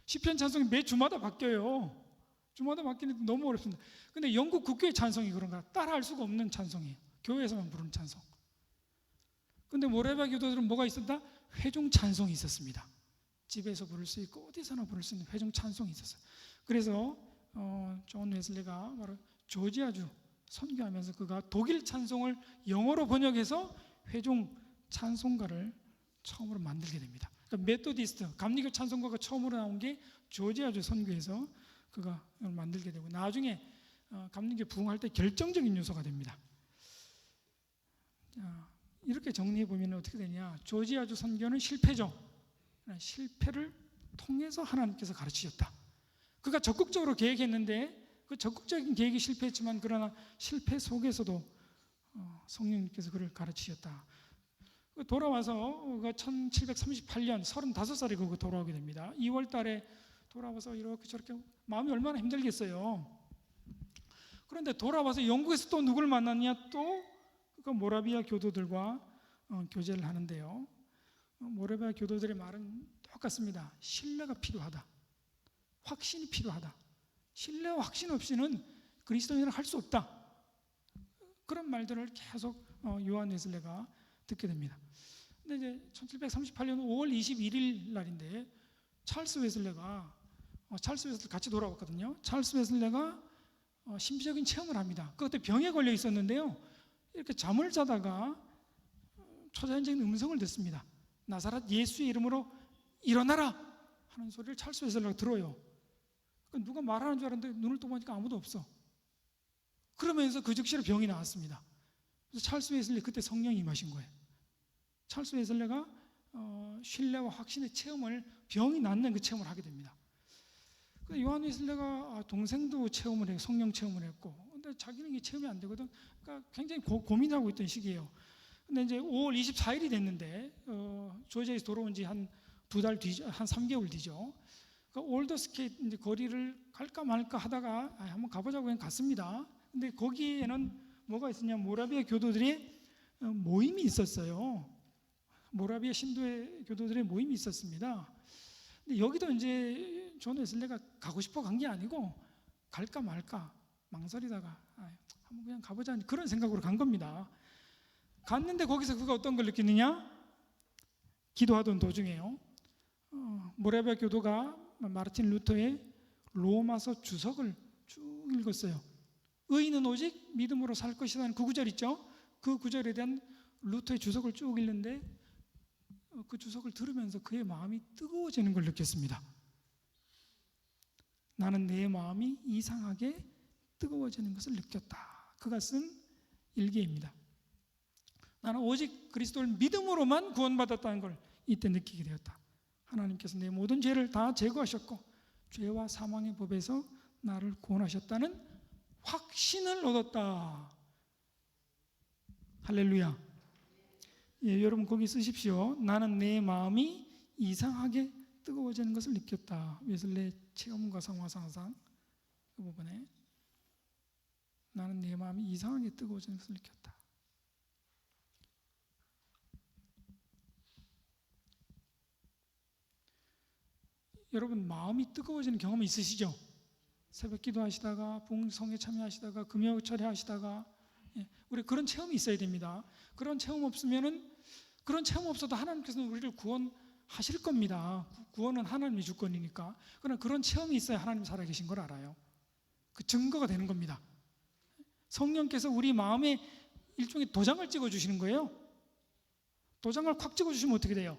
시편 찬송이 매 주마다 바뀌어요. 주마다 바뀌는데 너무 어렵습니다. 근데 영국 국교회 찬송이 그런가? 따라할 수가 없는 찬송이에요. 교회에서만 부르는 찬송. 근데 모라비아 교도들은 뭐가 있었다? 회중 찬송이 있었습니다. 집에서 부를 수 있고 어디서나 부를 수 있는 회중 찬송이 있었어요. 그래서 존 웨슬리가 바로 조지아주 선교하면서 그가 독일 찬송을 영어로 번역해서 회중 찬송가를 처음으로 만들게 됩니다. 그러니까 메토디스트 감리교 찬송가가 처음으로 나온 게 조지아주 선교에서 그가 만들게 되고 나중에 감리교 부흥할 때 결정적인 요소가 됩니다. 이렇게 정리해 보면 어떻게 되냐? 조지아주 선교는 실패죠. 실패를 통해서 하나님께서 가르치셨다. 그가 적극적으로 계획했는데 그 적극적인 계획이 실패했지만 그러나 실패 속에서도 성령님께서 그를 가르치셨다. 돌아와서 1738년 35살에 그거 돌아오게 됩니다. 2월 달에 돌아와서 이렇게 저렇게 마음이 얼마나 힘들겠어요. 그런데 돌아와서 영국에서 또 누굴 만났냐? 또 그 모라비아 교도들과 교제를 하는데요. 모라비아 교도들의 말은 똑같습니다. 신뢰가 필요하다. 확신이 필요하다. 신뢰와 확신 없이는 그리스도인을 할 수 없다. 그런 말들을 계속 요한 웨슬레가 듣게 됩니다. 근데 이제 1738년 5월 21일 날인데 찰스 웨슬레 같이 돌아왔거든요. 찰스 웨슬레가 신비적인 체험을 합니다. 그때 병에 걸려 있었는데요. 이렇게 잠을 자다가 초자연적인 음성을 듣습니다. 나사렛 예수의 이름으로 일어나라 하는 소리를 찰스 웨슬레가 들어요. 누가 말하는 줄 알았는데 눈을 떠보니까 아무도 없어. 그러면서 그 즉시로 병이 나왔습니다. 그래서 찰스 웨슬레 그때 성령이 임하신 거예요. 찰스 웨슬레가 신뢰와 확신의 체험을 병이 낫는 그 체험을 하게 됩니다. 요한 웨슬레가 동생도 체험을 해요. 성령 체험을 했고, 근데 자기는 이게 체험이 안 되거든. 그러니까 굉장히 고민하고 있던 시기예요. 근데 이제 5월 24일이 됐는데 조지아에서 돌아온 지 한 2달 뒤죠, 한 3개월 뒤죠. 그러니까 올더스케이트 이제 거리를 갈까 말까 하다가 한번 가보자고 그냥 갔습니다. 근데 거기에는 뭐가 있었냐? 모라비아 교도들의 모임이 있었어요. 모라비아 신도의 교도들의 모임이 있었습니다. 근데 여기도 이제 존 웨슬레가 가고 싶어 간 게 아니고 갈까 말까 망설이다가 한번 그냥 가보자 그런 생각으로 간 겁니다. 갔는데 거기서 그가 어떤 걸 느끼느냐? 기도하던 도중에요. 모라비아 교도가 마르틴 루터의 로마서 주석을 쭉 읽었어요. 의인은 오직 믿음으로 살 것이라는 그 구절 있죠? 그 구절에 대한 루터의 주석을 쭉 읽는데 그 주석을 들으면서 그의 마음이 뜨거워지는 걸 느꼈습니다. 나는 내 마음이 이상하게 뜨거워지는 것을 느꼈다. 그가 쓴 일기입니다. 나는 오직 그리스도를 믿음으로만 구원받았다는 걸 이때 느끼게 되었다. 하나님께서 내 모든 죄를 다 제거하셨고 죄와 사망의 법에서 나를 구원하셨다는 확신을 얻었다. 할렐루야. 예, 여러분 거기 쓰십시오. 나는 내 마음이 이상하게 뜨거워지는 것을 느꼈다. 웨슬레 체험과 상황상 그 부분에 나는 내 마음이 이상하게 뜨거워지는 것을 느꼈다. 여러분 마음이 뜨거워지는 경험이 있으시죠? 새벽 기도하시다가 부흥성에 참여하시다가 금요철에 하시다가 우리 그런 체험이 있어야 됩니다. 그런 체험 없어도 하나님께서는 우리를 구원하실 겁니다. 구원은 하나님이 주권이니까. 그러나 그런 체험이 있어야 하나님 살아계신 걸 알아요. 그 증거가 되는 겁니다. 성령께서 우리 마음에 일종의 도장을 찍어주시는 거예요. 도장을 콱 찍어주시면 어떻게 돼요?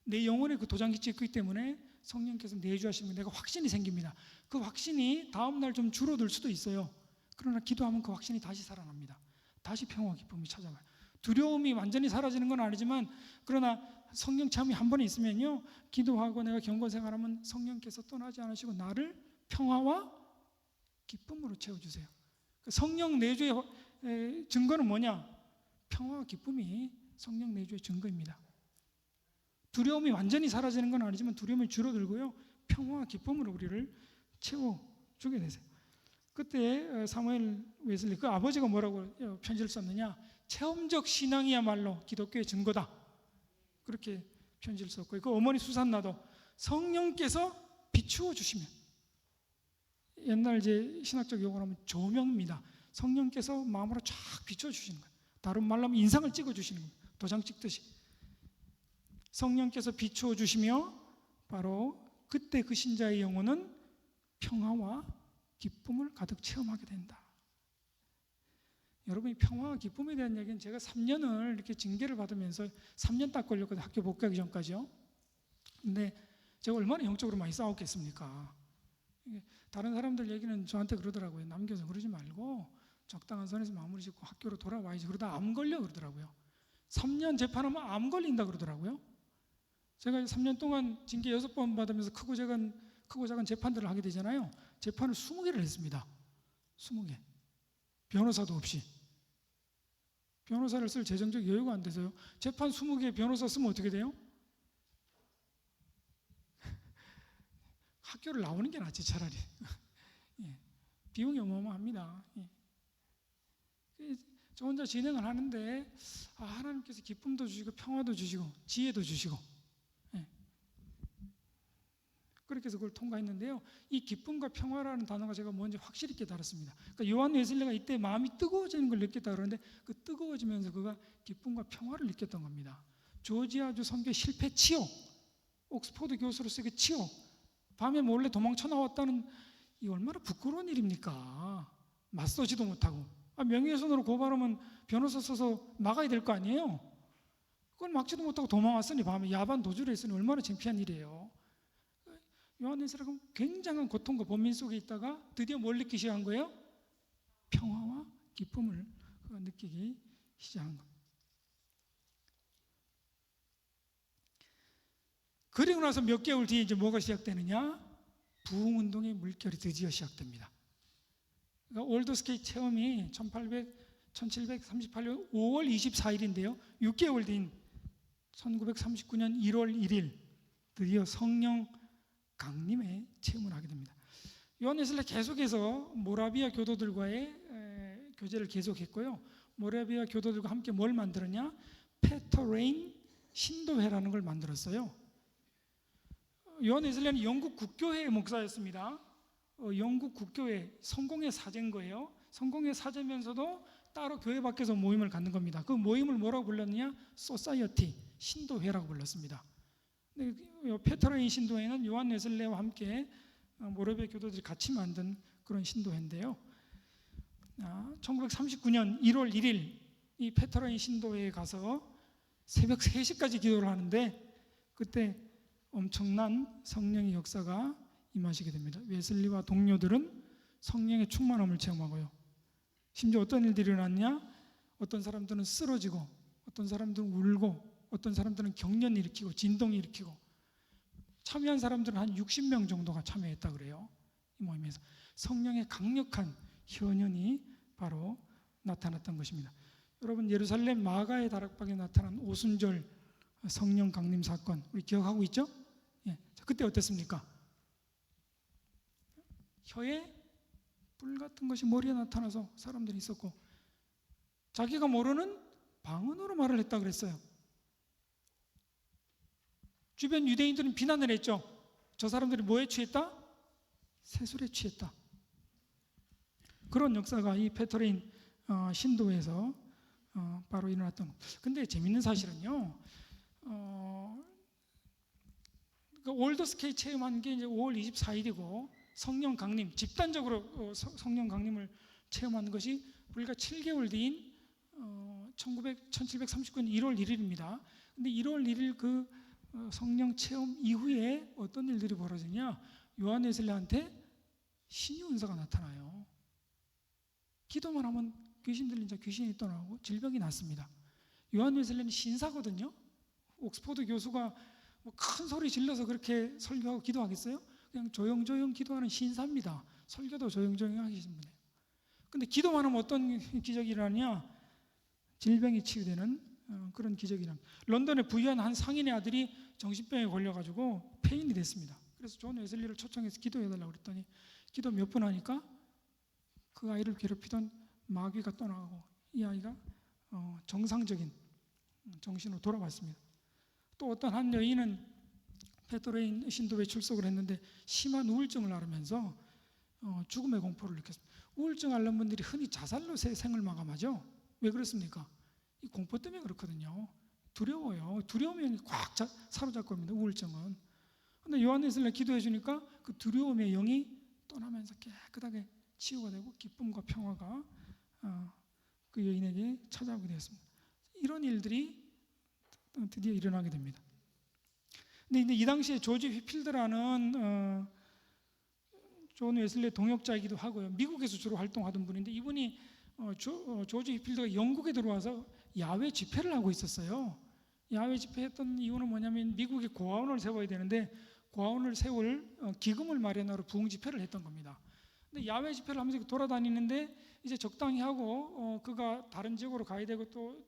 내 영혼에 그 도장이 찍기 때문에 성령께서 내주하시면 내가 확신이 생깁니다. 그 확신이 다음날 좀 줄어들 수도 있어요. 그러나 기도하면 그 확신이 다시 살아납니다. 다시 평화 기쁨이 찾아와요. 두려움이 완전히 사라지는 건 아니지만, 그러나 성령 체험이 한 번에 있으면요, 기도하고 내가 경건 생활하면 성령께서 떠나지 않으시고 나를 평화와 기쁨으로 채워주세요. 성령 내주의 증거는 뭐냐? 평화와 기쁨이 성령 내주의 증거입니다. 두려움이 완전히 사라지는 건 아니지만 두려움이 줄어들고요, 평화와 기쁨으로 우리를 채워주게 되세요. 그때 사무엘 웨슬리, 그 아버지가 뭐라고 편지를 썼느냐? 체험적 신앙이야말로 기독교의 증거다, 그렇게 편지를 썼고요. 그 어머니 수산나도 성령께서 비추어 주시면, 옛날 이제 신학적 용어로 하면 조명입니다. 성령께서 마음으로 쫙 비추어 주시는 거예요. 다른 말로 하면 인상을 찍어 주시는 거예요. 도장 찍듯이 성령께서 비추어 주시며 바로 그때 그 신자의 영혼은 평화와 기쁨을 가득 체험하게 된다. 여러분이 평화와 기쁨에 대한 얘기는 제가 3년을 이렇게 징계를 받으면서 3년 딱 걸렸거든요. 학교 복귀하기 전까지요. 근데 제가 얼마나 영적으로 많이 싸웠겠습니까? 다른 사람들 얘기는 저한테 그러더라고요. 남겨서 그러지 말고 적당한 선에서 마무리 짓고 학교로 돌아와야지. 그러다 암 걸려 그러더라고요. 3년 재판하면 암 걸린다 그러더라고요. 제가 3년 동안 징계 6번 받으면서 크고 작은 재판들을 하게 되잖아요. 재판을 20개를 했습니다. 20개. 변호사도 없이. 변호사를 쓸 재정적 여유가 안 돼서요. 재판 20개 변호사 쓰면 어떻게 돼요? 학교를 나오는 게 낫지 차라리. 예. 비용이 어마어마합니다. 예. 저 혼자 진행을 하는데 하나님께서 기쁨도 주시고 평화도 주시고 지혜도 주시고, 예. 그렇게 해서 그걸 통과했는데요. 이 기쁨과 평화라는 단어가 제가 뭔지 확실히 깨달았습니다. 그러니까 요한 웨슬리가 이때 마음이 뜨거워지는 걸 느꼈다 그러는데, 그 뜨거워지면서 그가 기쁨과 평화를 느꼈던 겁니다. 조지아주 선교 실패 치욕, 옥스퍼드 교수로서 그 치욕, 밤에 몰래 도망쳐 나왔다는, 이 얼마나 부끄러운 일입니까? 맞서지도 못하고. 명예훼손으로 고발하면 변호사 써서 막아야 될 거 아니에요? 그걸 막지도 못하고 도망왔으니, 밤에 야반 도주를 했으니 얼마나 창피한 일이에요. 요한 웨슬리가 굉장한 고통과 번민 속에 있다가 드디어 뭘 느끼기 시작한 거예요? 평화와 기쁨을 느끼기 시작한 겁니다. 그리고 나서 몇 개월 뒤에 이제 뭐가 시작되느냐? 부흥운동의 물결이 드디어 시작됩니다. 그러니까 올드스케이 체험이 1738년 5월 24일인데요. 6개월 뒤인 1939년 1월 1일 드디어 성령 강림의 체험을 하게 됩니다. 요한 웨슬리 계속해서 모라비아 교도들과의 교제를 계속했고요. 모라비아 교도들과 함께 뭘 만들었냐? 페터레인 신도회라는 걸 만들었어요. 요한 웨슬리는 영국 국교회의 목사였습니다. 영국 국교회 성공의 사제인 거예요. 성공의 사제면서도 따로 교회 밖에서 모임을 갖는 겁니다. 그 모임을 뭐라고 불렀느냐? 소사이어티, 신도회라고 불렀습니다. 페터레인 신도회는 요한 웨슬리와 함께 모라비아 교도들이 같이 만든 그런 신도회인데요. 1939년 1월 1일 이 페터레인 신도회에 가서 새벽 3시까지 기도를 하는데, 그때 엄청난 성령의 역사가 임하시게 됩니다. 웨슬리와 동료들은 성령의 충만함을 체험하고요. 심지어 어떤 일들이 일어났냐? 어떤 사람들은 쓰러지고, 어떤 사람들은 울고, 어떤 사람들은 경련을 일으키고 진동을 일으키고, 참여한 사람들은 한 60명 정도가 참여했다 그래요. 이 모임에서 성령의 강력한 현현이 바로 나타났던 것입니다. 여러분, 예루살렘 마가의 다락방에 나타난 오순절 성령 강림 사건 우리 기억하고 있죠? 예. 그때 어땠습니까? 혀에 뿔 같은 것이 머리에 나타나서 사람들이 있었고, 자기가 모르는 방언으로 말을 했다 그랬어요. 주변 유대인들은 비난을 했죠. 저 사람들이 뭐에 취했다? 세술에 취했다. 그런 역사가 이 페터레인 신도에서 바로 일어났던 것. 근데 재밌는 사실은요, 올더스케이 체험한 게 이제 5월 24일이고 성령 강림, 집단적으로 성령 강림을 체험하는 것이 불과 7개월 뒤인 1739년 1월 1일입니다. 근데 1월 1일 그 성령 체험 이후에 어떤 일들이 벌어지냐? 요한 웨슬리한테 신의 은사가 나타나요. 기도만 하면 귀신 들린 자 귀신이 떠나고 질병이 낫습니다. 요한 웨슬리는 신사거든요. 옥스퍼드 교수가 뭐 큰 소리 질러서 그렇게 설교하고 기도하겠어요? 그냥 조용조용 기도하는 신사입니다. 설교도 조용조용 하시는 분이에요. 근데 기도만 하면 어떤 기적이 일어나냐? 질병이 치유되는 그런 기적이 일어납니다. 런던에 부유한 한 상인의 아들이 정신병에 걸려가지고 폐인이 됐습니다. 그래서 존 웨슬리를 초청해서 기도해달라고 그랬더니 기도 몇 번 하니까 그 아이를 괴롭히던 마귀가 떠나가고 이 아이가 정상적인 정신으로 돌아왔습니다. 또 어떤 한 여인은 페트로인 신도에 출석을 했는데 심한 우울증을 앓으면서 죽음의 공포를 느꼈습니다. 우울증 앓는 분들이 흔히 자살로 생을 마감하죠. 왜 그렇습니까? 이 공포 때문에 그렇거든요. 두려워요. 두려움이 꽉 사로잡고 있습니다. 우울증은. 근데 요한 웨슬리가 기도해 주니까 그 두려움의 영이 떠나면서 깨끗하게 치유가 되고 기쁨과 평화가 그 여인에게 찾아오게 되었습니다. 이런 일들이 드디어 일어나게 됩니다. 근데 이 당시에 조지 휘필드라는 존 웨슬리의 동역자이기도 하고요. 미국에서 주로 활동하던 분인데 이분이 조지 휘필드가 영국에 들어와서 야외 집회를 하고 있었어요. 야외 집회했던 이유는 뭐냐면 미국에 고아원을 세워야 되는데 고아원을 세울 기금을 마련하러 부흥 집회를 했던 겁니다. 근데 야외 집회를 하면서 돌아다니는데 이제 적당히 하고 그가 다른 지역으로 가야 되고 또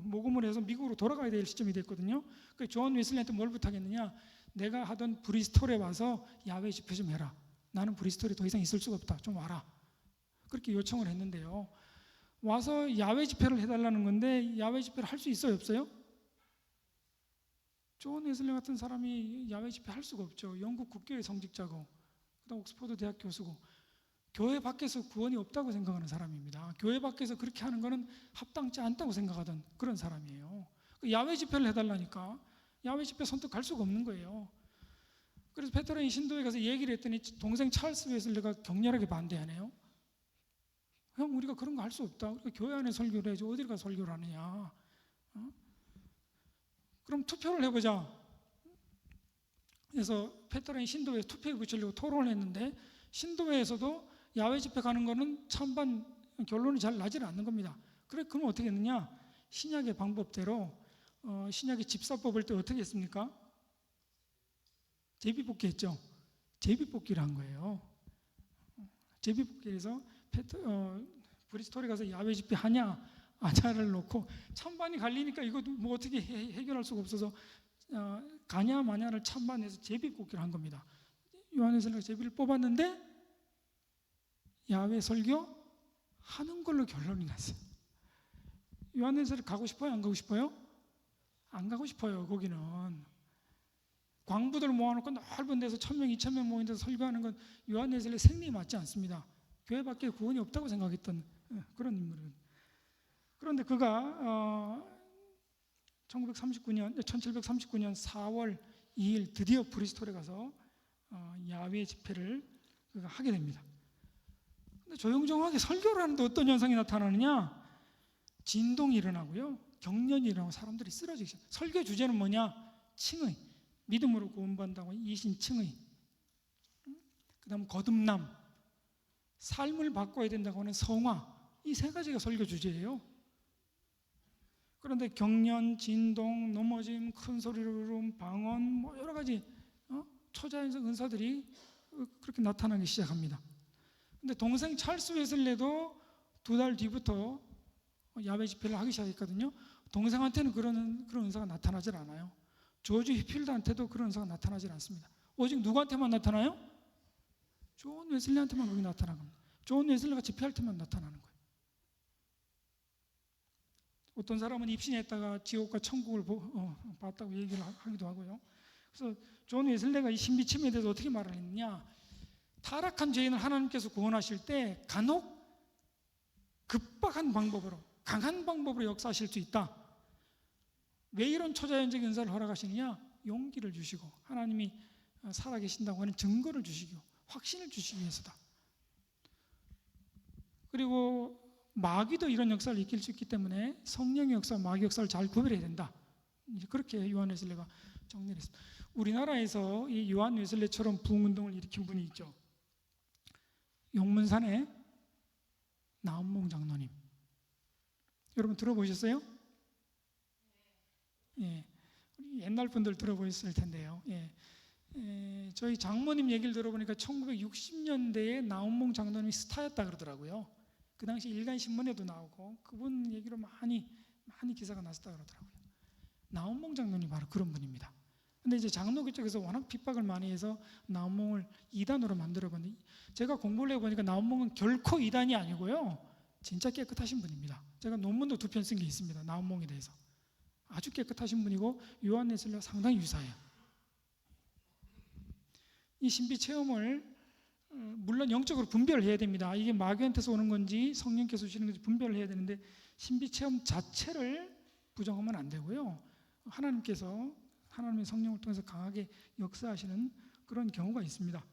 모금을 해서 미국으로 돌아가야 될 시점이 됐거든요. 그래서 존 웨슬리한테 뭘 부탁했느냐? 내가 하던 브리스톨에 와서 야외 집회 좀 해라. 나는 브리스톨에 더 이상 있을 수가 없다. 좀 와라. 그렇게 요청을 했는데요. 와서 야외 집회를 해달라는 건데 야외 집회를 할 수 있어요? 없어요? 존 웨슬리 같은 사람이 야외 집회 할 수가 없죠. 영국 국교의 성직자고 그다음 옥스퍼드 대학 교수고 교회 밖에서 구원이 없다고 생각하는 사람입니다. 교회 밖에서 그렇게 하는 것은 합당치 않다고 생각하던 그런 사람이에요. 야외 집회를 해달라니까 야외 집회 선택 갈 수가 없는 거예요. 그래서 페트로인 신도에 가서 얘기를 했더니 동생 찰스 웨슬리가 격렬하게 반대하네요. 형, 우리가 그런 거 할 수 없다. 우리가 교회 안에 설교를 해야지 어딜 가서 설교를 하느냐. 그럼 투표를 해보자. 그래서 페트로인 신도에 투표에 붙이려고 토론을 했는데 신도회에서도 야외 집회 가는 거는 찬반 결론이 잘 나지는 않는 겁니다. 그럼 어떻게 했느냐? 신약의 방법대로 신약의 집사법을 때 어떻게 했습니까? 제비뽑기 했죠. 제비뽑기를 한 거예요. 제비뽑기에서 브리스톨에 가서 야외 집회 하냐 아냐를 놓고 찬반이 갈리니까 이거 뭐 어떻게 해결할 수가 없어서 가냐 마냐를 찬반해서 제비뽑기를 한 겁니다. 요한 웨슬리가 제비를 뽑았는데 야외 설교 하는 걸로 결론이 났어요. 요한 웨슬리 가고 싶어요? 안 가고 싶어요? 안 가고 싶어요. 거기는 광부들 모아놓고 넓은 데서 1000명, 2000명 모인 데서 설교하는 건 요한 웨슬리 생리에 맞지 않습니다. 교회 밖에 구원이 없다고 생각했던 그런 인물은. 그런데 그가 1739년 4월 2일 드디어 브리스톨에 가서 야외 집회를 그가 하게 됩니다. 근데 조용조용하게 설교를 하는데 어떤 현상이 나타나느냐? 진동이 일어나고요, 경련이 일어나고 사람들이 쓰러지기 시작해요. 설교 주제는 뭐냐? 칭의, 믿음으로 구원받는다고 이신 칭의, 그 다음 거듭남, 삶을 바꿔야 된다고 하는 성화, 이 세 가지가 설교 주제예요. 그런데 경련, 진동, 넘어짐, 큰 소리로 울음, 방언, 뭐 여러 가지 초자연적 은사들이 그렇게 나타나기 시작합니다. 근데 동생 찰스 웨슬리도 2달 뒤부터 야외 집회를 하기 시작했거든요. 동생한테는 그런 은사가 나타나질 않아요. 조지 휘필드한테도 그런 은사가 나타나질 않습니다. 오직 누구한테만 나타나요? 존 웨슬리한테만 그게 나타나는 겁니다. 존 웨슬리가 집회할 때만 나타나는 거예요. 어떤 사람은 입신했다가 지옥과 천국을 봤다고 얘기를 하기도 하고요. 그래서 존 웨슬리가 이 신비침에 대해서 어떻게 말을 했느냐? 타락한 죄인을 하나님께서 구원하실 때 간혹 급박한 방법으로, 강한 방법으로 역사하실 수 있다. 왜 이런 초자연적인 은사를 허락하시느냐? 용기를 주시고 하나님이 살아계신다고 하는 증거를 주시고 확신을 주시기 위해서다. 그리고 마귀도 이런 역사를 이길 수 있기 때문에 성령의 역사와 마귀 역사를 잘 구별해야 된다. 그렇게 요한 웨슬리가 정리를 했습니다. 우리나라에서 이 요한 웨슬리처럼 부흥운동을 일으킨 분이 있죠. 용문산의 나은몽 장로님. 여러분 들어보셨어요? 예, 우리 옛날 분들 들어보셨을 텐데요. 예, 저희 장모님 얘기를 들어보니까 1960년대에 나훈몽 장로님이 스타였다 그러더라고요. 그 당시 일간 신문에도 나오고 그분 얘기로 많이 기사가 났었다 그러더라고요. 나훈몽 장로님 바로 그런 분입니다. 근데 이제 장로교 쪽에서 워낙 핍박을 많이 해서 나훈몽을 이단으로 만들어봤는데, 제가 공부를 해보니까 나훈몽은 결코 이단이 아니고요, 진짜 깨끗하신 분입니다. 제가 논문도 2편 쓴 게 있습니다. 나훈몽에 대해서 아주 깨끗하신 분이고 요한 웨슬리와 상당히 유사해요. 이 신비 체험을 물론 영적으로 분별을 해야 됩니다. 이게 마귀한테서 오는 건지 성령께서 주시는 건지 분별을 해야 되는데, 신비 체험 자체를 부정하면 안 되고요, 하나님의 성령을 통해서 강하게 역사하시는 그런 경우가 있습니다.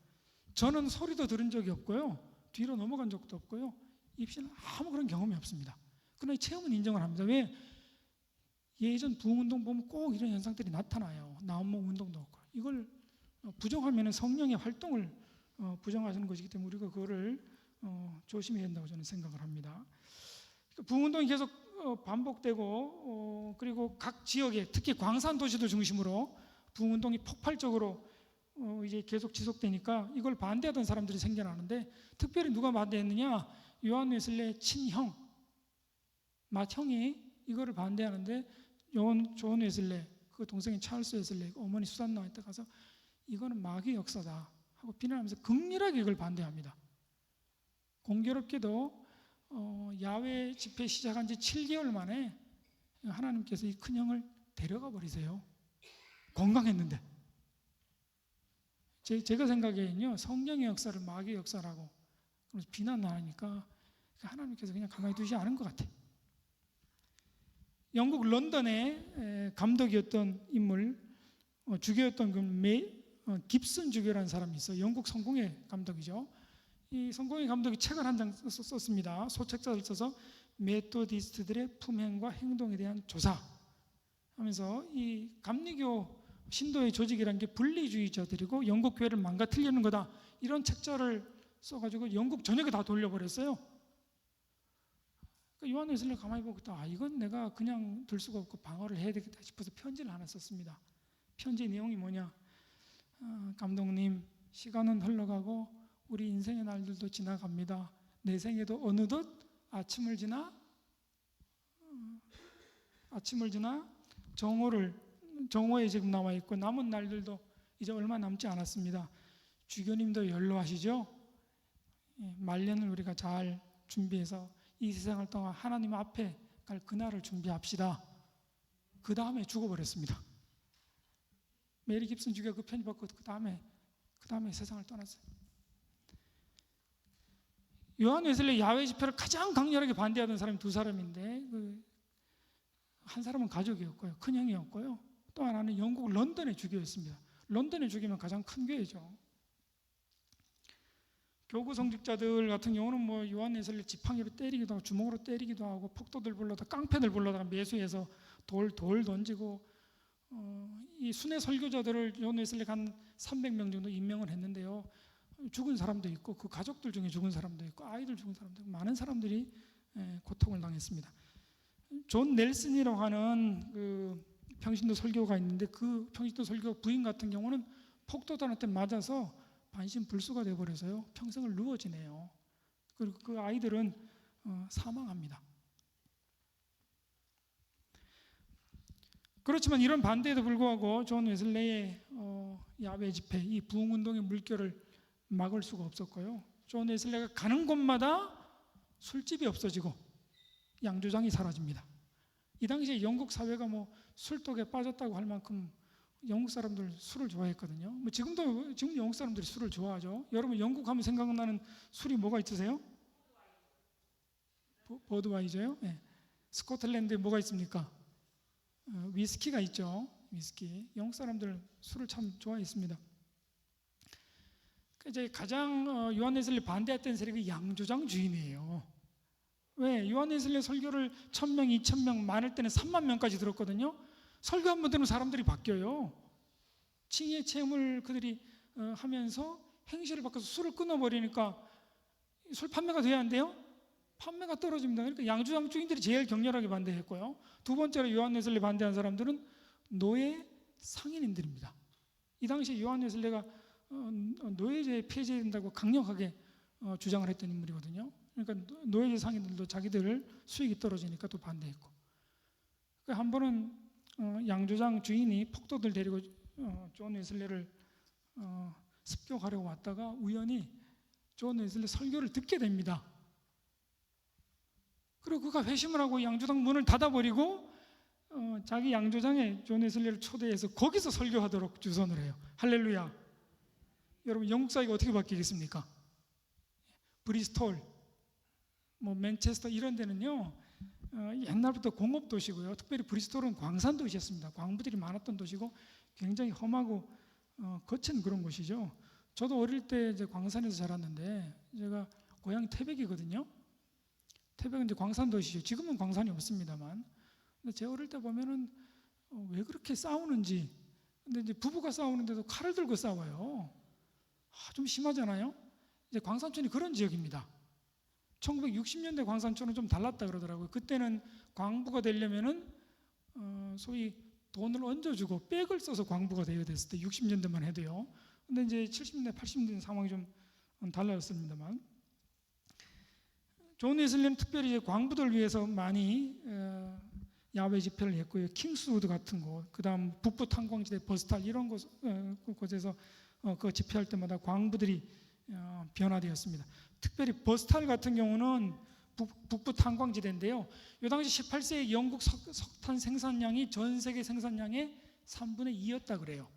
저는 소리도 들은 적이 없고요, 뒤로 넘어간 적도 없고요, 입시는 아무 그런 경험이 없습니다. 그러나 이 체험은 인정을 합니다. 왜? 예전 부흥운동 보면 꼭 이런 현상들이 나타나요. 나훈몽 운동도 없고. 이걸 부정하면 성령의 활동을 부정하시는 것이기 때문에 우리가 그거를 조심해야 된다고 저는 생각을 합니다. 부흥운동이 계속 반복되고, 그리고 각 지역에 특히 광산 도시들 중심으로 부흥운동이 폭발적으로 이제 계속 지속되니까 이걸 반대하던 사람들이 생겨나는데, 특별히 누가 반대했느냐? 요한 웨슬리의 친형 맏형이 이거를 반대하는데, 존 웨슬리, 그 동생인 찰스 웨슬리, 어머니 수산나한테 가서 이거는 마귀의 역사다 하고 비난하면서 극렬하게 이걸 반대합니다. 공교롭게도 야외 집회 시작한 지 7개월 만에 하나님께서 이 큰형을 데려가 버리세요. 건강했는데. 제가 생각에는요, 성령의 역사를 마귀의 역사라고 비난하니까 하나님께서 그냥 가만히 두지 않은 것 같아요. 영국 런던의 감독이었던 인물, 주교였던 그 깁슨 주교라는 사람이 있어요. 영국 성공회 감독이죠. 이 성공회 감독이 책을 한 장 썼습니다. 소책자를 써서 메토디스트들의 품행과 행동에 대한 조사 하면서, 이 감리교 신도의 조직이라는 게 분리주의자들이고 영국 교회를 망가뜨리려는 거다, 이런 책자를 써가지고 영국 전역에 다 돌려버렸어요. 요한 웨슬리가 가만히 보고 이건 내가 그냥 들 수가 없고 방어를 해야 되겠다 싶어서 편지를 하나 썼습니다. 편지 내용이 뭐냐? 감독님, 시간은 흘러가고 우리 인생의 날들도 지나갑니다. 내 생에도 어느덧 아침을 지나 정오에 지금 나와 있고 남은 날들도 이제 얼마 남지 않았습니다. 주교님도 연로하시죠? 말년을 우리가 잘 준비해서 이 세상을 떠나 하나님 앞에 갈 그날을 준비합시다. 그 다음에 죽어버렸습니다. 메리 깁슨 주교가 그 편지 받고 그 다음에 세상을 떠났어요. 요한 웨슬리 야외 집회를 가장 강렬하게 반대하던 사람이 2사람인데, 한 사람은 가족이었고요, 큰형이었고요, 또 하나는 영국 런던의 주교였습니다. 런던의 주교면 가장 큰 교회죠. 교구 성직자들 같은 경우는 뭐 요한 웨슬리 지팡이로 때리기도 하고 주먹으로 때리기도 하고 폭도들 불러다 깡패들 불러다가 매수해서 돌 던지고, 이 순회 설교자들을 요한 웨슬리가 한 300명 정도 임명을 했는데요, 죽은 사람도 있고 그 가족들 중에 죽은 사람도 있고 아이들 죽은 사람도 있고 많은 사람들이 고통을 당했습니다. 존 넬슨이라고 하는 그 평신도 설교가 있는데, 그 평신도 설교 부인 같은 경우는 폭도들한테 맞아서 반신불수가 되어버려서요, 평생을 누워 지내요. 그리고 그 아이들은 사망합니다. 그렇지만 이런 반대에도 불구하고 존 웨슬리의 야외 집회, 이 부흥운동의 물결을 막을 수가 없었고요, 존 웨슬리가 가는 곳마다 술집이 없어지고 양조장이 사라집니다. 이 당시에 영국 사회가 뭐 술독에 빠졌다고 할 만큼 영국 사람들 술을 좋아했거든요. 뭐 지금 영국 사람들이 술을 좋아하죠. 여러분 영국 하면 생각나는 술이 뭐가 있으세요? 버드와이저요? 네. 스코틀랜드에 뭐가 있습니까? 위스키가 있죠. 위스키. 영국 사람들 술을 참 좋아했습니다. 이제 가장 요한 웨슬리 반대했던 세력이 양조장 주인이에요. 왜? 요한 웨슬리 설교를 1000명, 2000명, 많을 때는 3만 명까지 들었거든요. 설교 한 번 들으면 사람들이 바뀌어요. 칭의 체험을 그들이 하면서 행실을 바꿔서 술을 끊어버리니까 술 판매가 돼야 안 돼요? 판매가 떨어집니다. 그러니까 양조장 주인들이 제일 격렬하게 반대했고요. 두 번째로 요한 웨슬리 반대한 사람들은 노예 상인인들입니다. 이 당시에 요한 웨슬레가 노예제 폐지된다고 강력하게 주장을 했던 인물이거든요. 그러니까 노예제 상인들도 자기들 수익이 떨어지니까 또 반대했고, 한 번은 양조장 주인이 폭도들 데리고 존 웨슬레를 습격하려고 왔다가 우연히 존 웨슬레 설교를 듣게 됩니다. 그리고 그가 회심을 하고 양조장 문을 닫아버리고 자기 양조장에 존 웨슬레를 초대해서 거기서 설교하도록 주선을 해요. 할렐루야. 여러분, 영국 사회가 어떻게 바뀌겠습니까? 브리스톨, 맨체스터 이런 데는요, 옛날부터 공업 도시고요. 특별히 브리스톨은 광산 도시였습니다. 광부들이 많았던 도시고 굉장히 험하고 거친 그런 곳이죠. 저도 어릴 때 이제 광산에서 자랐는데, 제가 고향이 태백이거든요. 태백은 이제 광산 도시죠. 지금은 광산이 없습니다만, 근데 제 어릴 때 보면은 왜 그렇게 싸우는지. 근데 이제 부부가 싸우는데도 칼을 들고 싸워요. 좀 심하잖아요. 이제 광산촌이 그런 지역입니다. 1960년대 광산촌은 좀 달랐다 그러더라고요. 그때는 광부가 되려면은 소위 돈을 얹어주고 백을 써서 광부가 되어야 됐을 때, 60년대만 해도요. 근데 이제 70년대, 80년대 상황이 좀 달라졌습니다만, 존 웨슬리는 특별히 이제 광부들 위해서 많이 야외 집회를 했고요. 킹스우드 같은 곳, 그 다음 북부 탄광지대 버스탈 이런 곳에서 그 집회할 때마다 광부들이 변화되었습니다. 특별히 버스탈 같은 경우는 북부 탄광지대인데요. 이 당시 18세기 영국 석탄 생산량이 전 세계 생산량의 3분의 2였다 그래요.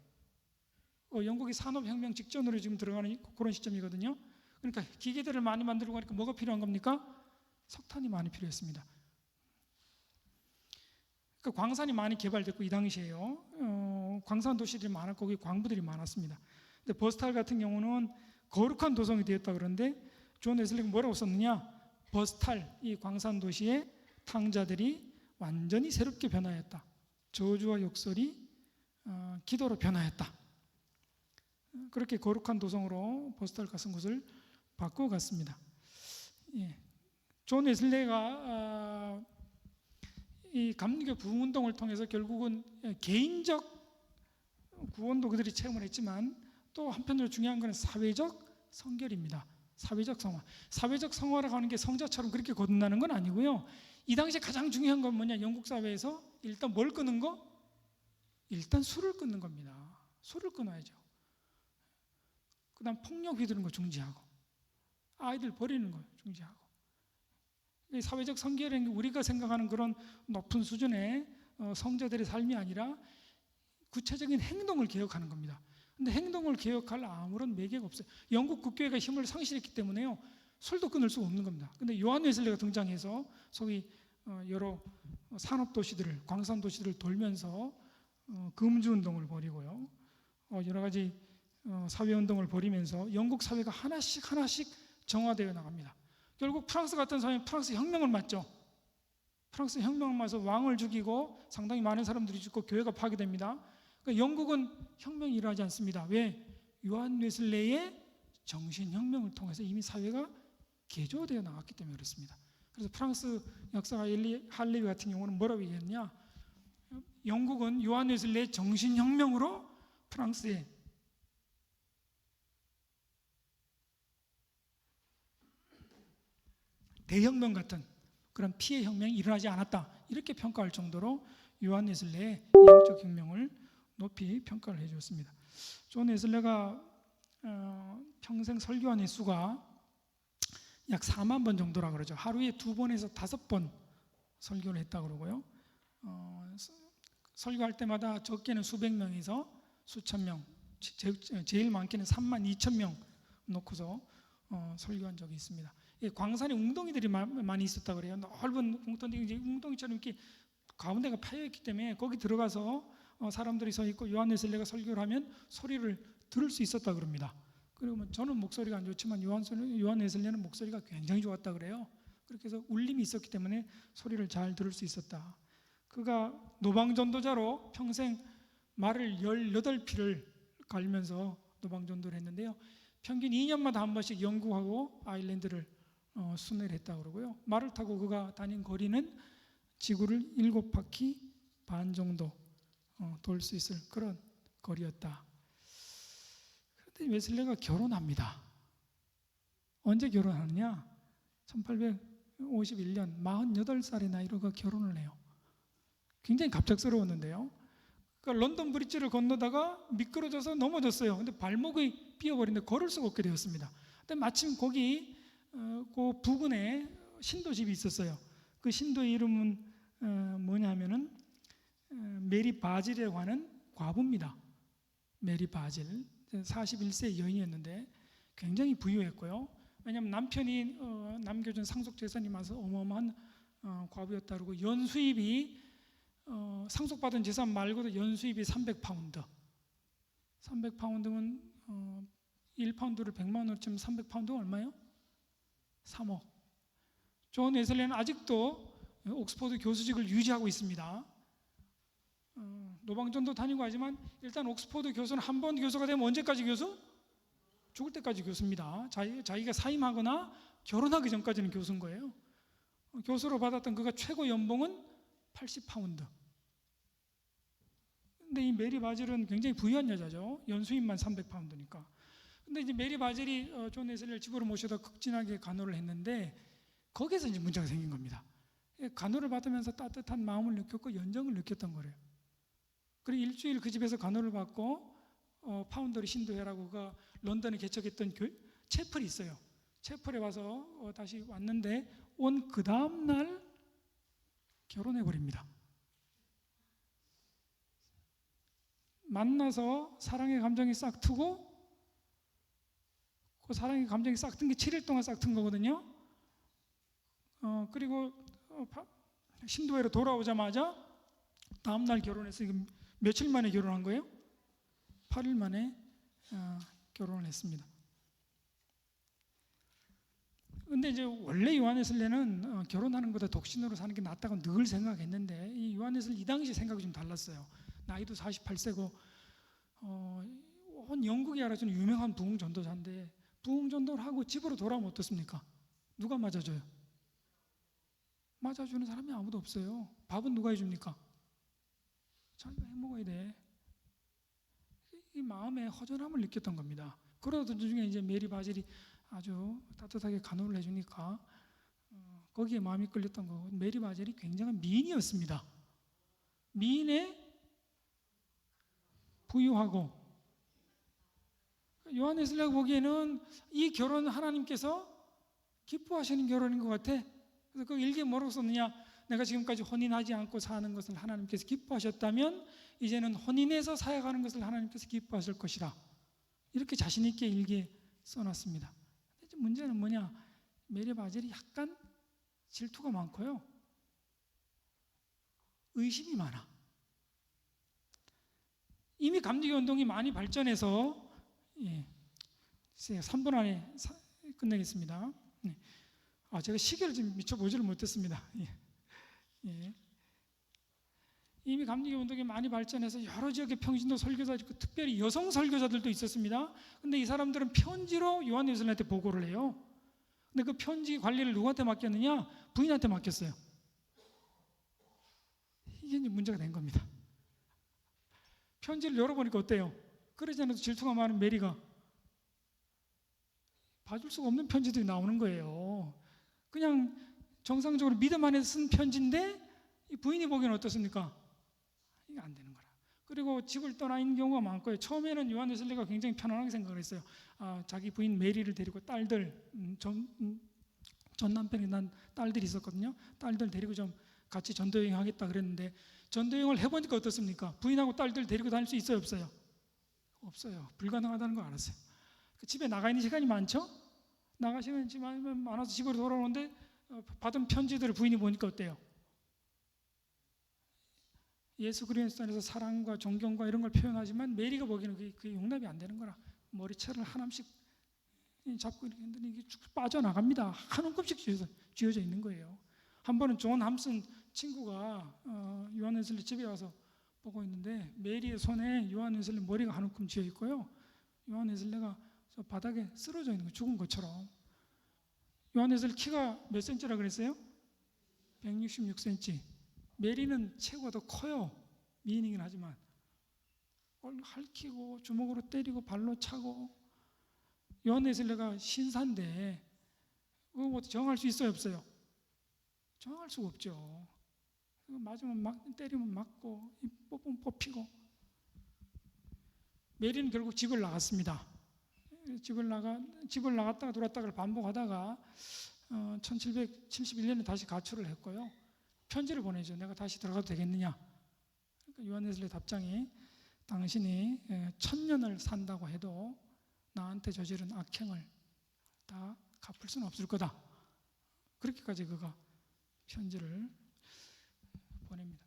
영국이 산업혁명 직전으로 지금 들어가는 그런 시점이거든요. 그러니까 기계들을 많이 만들고 하니까 뭐가 필요한 겁니까? 석탄이 많이 필요했습니다. 그러니까 광산이 많이 개발됐고, 이 당시에요. 광산 도시들이 많았고 거기 광부들이 많았습니다. 근데 버스탈 같은 경우는 거룩한 도성이 되었다 그러는데, 존 웨슬리가 뭐라고 썼느냐? 버스탈, 이 광산 도시의 탕자들이 완전히 새롭게 변화했다. 저주와 욕설이 기도로 변화했다. 그렇게 거룩한 도성으로 버스탈 같은 곳을 바꿔갔습니다. 예. 존 웨슬리가 이 감리교 부흥운동을 통해서 결국은 개인적 구원도 그들이 체험을 했지만, 또 한편으로 중요한 것은 사회적 성결입니다. 사회적 성화. 사회적 성화라고 하는 게 성자처럼 그렇게 거듭나는 건 아니고요. 이 당시에 가장 중요한 건 뭐냐? 영국 사회에서 일단 뭘 끊는 거? 일단 술을 끊는 겁니다. 술을 끊어야죠. 그 다음 폭력 휘두르는 거 중지하고, 아이들 버리는 거 중지하고. 사회적 성결은 우리가 생각하는 그런 높은 수준의 성자들의 삶이 아니라 구체적인 행동을 개혁하는 겁니다. 근데 행동을 개혁할 아무런 매개가 없어요. 영국 국교회가 힘을 상실했기 때문에요, 술도 끊을 수 없는 겁니다. 근데 요한 웨슬리가 등장해서 소위 여러 산업도시들을, 광산도시들을 돌면서 금주운동을 벌이고요, 여러 가지 사회운동을 벌이면서 영국 사회가 하나씩 정화되어 나갑니다. 결국 프랑스 같은 사회는 프랑스 혁명을 맞죠. 프랑스 혁명을 맞아서 왕을 죽이고 상당히 많은 사람들이 죽고 교회가 파괴됩니다. 그러니까 영국은 혁명이 일어나지 않습니다. 왜? 요한 웨슬레의 정신혁명을 통해서 이미 사회가 개조되어 나갔기 때문에 그렇습니다. 그래서 프랑스 역사가 할레비 같은 경우는 뭐라고 얘기했냐? 영국은 요한 웨슬레의 정신혁명으로 프랑스의 대혁명 같은 그런 피해 혁명이 일어나지 않았다, 이렇게 평가할 정도로 요한 웨슬레의 영적 혁명을 높이 평가를 해주었습니다. 존 웨슬레가 평생 설교한 횟수가 약 4만 번 정도라 그러죠. 하루에 2번에서 5번 설교를 했다고 그러고요. 설교할 때마다 적게는 수백 명에서 수천 명, 제일 많게는 3만 2천 명 놓고서 설교한 적이 있습니다. 광산에 웅덩이들이 많이 있었다 그래요. 넓은 웅덩이처럼 이렇게 가운데가 파여있기 때문에 거기 들어가서 사람들이 서 있고 요한 웨슬레가 설교를 하면 소리를 들을 수 있었다 그럽니다. 그리고 저는 목소리가 안 좋지만 요한 웨슬레는 목소리가 굉장히 좋았다 그래요. 그렇게 해서 울림이 있었기 때문에 소리를 잘 들을 수 있었다. 그가 노방전도자로 평생 말을 18피를 갈면서 노방전도를 했는데요, 평균 2년마다 한 번씩 영국하고 아일랜드를 순회를 했다고 그러고요. 말을 타고 그가 다닌 거리는 지구를 7바퀴 반 정도 돌 수 있을 그런 거리였다. 그런데 웨슬레가 결혼합니다. 언제 결혼하느냐? 1851년 48살의 나이로 결혼을 해요. 굉장히 갑작스러웠는데요. 그러니까 런던 브릿지를 건너다가 미끄러져서 넘어졌어요. 근데 발목이 삐어버린데 걸을 수가 없게 되었습니다. 근데 마침 거기 그 부근에 신도집이 있었어요. 그 신도의 이름은 뭐냐면은 메리 바질이라고 하는 과부입니다. 메리 바질, 41세 여인이었는데 굉장히 부유했고요. 왜냐하면 남편이 남겨준 상속재산이 많아서 어마어마한 과부였다고. 연수입이 상속받은 재산 말고도 연수입이 300파운드. 300파운드면 1파운드를 100만 원으로 치면 300파운드가 얼마예요? 3억. 존 웨슬리는 아직도 옥스퍼드 교수직을 유지하고 있습니다. 노방전도 다니고 하지만 일단 옥스퍼드 교수는 한 번 교수가 되면 언제까지 교수? 죽을 때까지 교수입니다. 자기가 사임하거나 결혼하기 전까지는 교수인 거예요. 교수로 받았던 그가 최고 연봉은 80파운드. 근데 이 메리 바질은 굉장히 부유한 여자죠. 연수입만 300파운드니까. 근데 이제 메리 바질이 존 웨슬리를 집으로 모셔다 극진하게 간호를 했는데 거기서 이제 문제가 생긴 겁니다. 간호를 받으면서 따뜻한 마음을 느꼈고 연정을 느꼈던 거래요. 그리고 일주일 그 집에서 간호를 받고 파운더리 신도회라고 그 런던에 개척했던 채플이 있어요. 채플에 와서 다시 왔는데 온 그 다음 날 결혼해 버립니다. 만나서 사랑의 감정이 싹 트고 그 사랑의 감정이 싹 튼 게 7일 동안 싹 튼 거거든요. 그리고 신도회로 돌아오자마자 다음 날 결혼해서 며칠 만에 결혼한 거예요? 8일 만에 결혼을 했습니다. 근데 이제 원래 요한 웨슬레는 결혼하는 것보다 독신으로 사는 게 낫다고 늘 생각했는데 이 요한 웨슬레 이 당시 생각이 좀 달랐어요. 나이도 48세고 온 영국이 알아주는 유명한 부흥 전도자인데 부흥 전도를 하고 집으로 돌아오면 어떻습니까? 누가 맞아줘요? 맞아주는 사람이 아무도 없어요. 밥은 누가 해줍니까? 자기가 해먹어야 돼. 이 마음에 허전함을 느꼈던 겁니다. 그러던 중에 이제 메리 바질이 아주 따뜻하게 간호를 해주니까 거기에 마음이 끌렸던 거고. 메리 바질이 굉장한 미인이었습니다. 미인에 부유하고. 요한 웨슬리가 보기에는 이 결혼 하나님께서 기뻐하시는 결혼인 것 같아. 그래서 그 일기에 뭐라고 썼느냐? 내가 지금까지 혼인하지 않고 사는 것을 하나님께서 기뻐하셨다면 이제는 혼인해서 사역하는 것을 하나님께서 기뻐하실 것이라. 이렇게 자신 있게 일기에 써놨습니다. 문제는 뭐냐? 메리 바질이 약간 질투가 많고요. 의심이 많아. 이미 감리교 운동이 많이 발전해서 3분 안에 끝내겠습니다. 제가 시계를 좀 미처 보지를 못했습니다. 이미 감리교 운동이 많이 발전해서 여러 지역의 평신도 설교자 있고 특별히 여성 설교자들도 있었습니다. 근데 이 사람들은 편지로 요한 웨슬리한테 보고를 해요. 근데 그 편지 관리를 누구한테 맡겼느냐? 부인한테 맡겼어요. 이게 이제 문제가 된 겁니다. 편지를 열어보니까 어때요? 그러지 않아도 질투가 많은 메리가 봐줄 수가 없는 편지들이 나오는 거예요. 그냥 정상적으로 믿음 안에서 쓴 편지인데 이 부인이 보기에는 어떻습니까? 이게 안 되는 거라. 그리고 집을 떠나 있는 경우가 많고요. 처음에는 요한 웨슬리가 굉장히 편안하게 생각을 했어요. 자기 부인 메리를 데리고 딸들, 전 남편이 난 딸들이 있었거든요. 딸들 데리고 좀 같이 전도여행 하겠다 그랬는데 전도여행을 해보니까 어떻습니까? 부인하고 딸들 데리고 다닐 수 있어요, 없어요? 없어요. 불가능하다는 걸 알았어요. 집에 나가 있는 시간이 많죠? 나가 시간이 많아서 집으로 돌아오는데 받은 편지들을 부인이 보니까 어때요? 예수 그리스도 안에서 사랑과 존경과 이런 걸 표현하지만 메리가 보기에는 그게 용납이 안 되는 거라. 머리채를 하나씩 잡고 이렇게 했더니 이게 쭉 빠져나갑니다. 한 움큼씩 쥐어져 있는 거예요. 한 번은 존 함슨 친구가 요한 웨슬리 집에 와서 보고 있는데 메리의 손에 요한 웨슬리 머리가 한 움큼 쥐어 있고요. 요한 웨슬리가 저 바닥에 쓰러져 있는 거, 죽은 것처럼. 요한 웨슬리 키가 몇 센치라 그랬어요? 166cm. 메리는 체구가 더 커요. 미인이긴 하지만 핥히고 주먹으로 때리고 발로 차고. 요한 웨슬레가 신사인데 그거 뭐 정할 수 있어요, 없어요? 정할 수가 없죠. 맞으면 때리면 맞고 뽑으면 뽑히고. 메리는 결국 집을 나갔습니다. 집을 나갔다가 들어왔다가 반복하다가 1771년에 다시 가출을 했고요. 편지를 보내죠. 내가 다시 들어가도 되겠느냐. 그러니까 요한 웨슬레 답장이 당신이 1000년을 산다고 해도 나한테 저지른 악행을 다 갚을 수는 없을 거다. 그렇게까지 그가 편지를 보냅니다.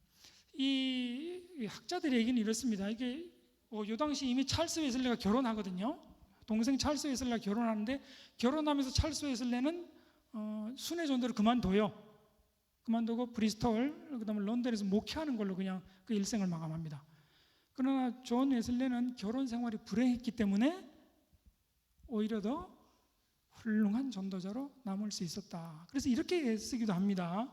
이 학자들의 얘기는 이렇습니다. 이게 요 당시 이미 찰스 웨슬레가 결혼하거든요. 동생 찰스 웨슬레가 결혼하는데 결혼하면서 찰스 웨슬레는 순회 전도를 그만두고 브리스톨 그다음에 런던에서 목회하는 걸로 그냥 그 일생을 마감합니다. 그러나 존 웨슬레는 결혼 생활이 불행했기 때문에 오히려 더 훌륭한 전도자로 남을 수 있었다. 그래서 이렇게 쓰기도 합니다.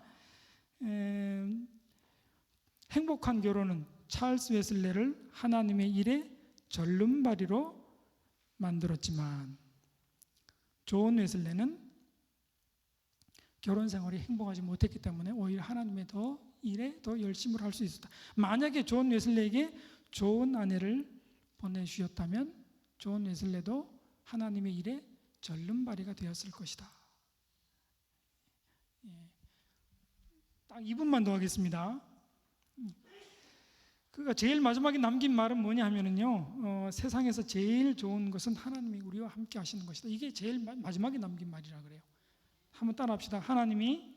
행복한 결혼은 찰스 웨슬레를 하나님의 일에 절름발이로 만들었지만 존 웨슬레는 결혼 생활이 행복하지 못했기 때문에 오히려 하나님의 일에 더 열심을 할 수 있었다. 만약에 존 웨슬레에게 좋은 아내를 보내주셨다면 존 웨슬레도 하나님의 일에 절름발이가 되었을 것이다. 딱 2분만 더 하겠습니다. 그가 제일 마지막에 남긴 말은 뭐냐 하면은요, 세상에서 제일 좋은 것은 하나님이 우리와 함께 하시는 것이다. 이게 제일 마지막에 남긴 말이라 그래요. 한번 따라합시다. 하나님이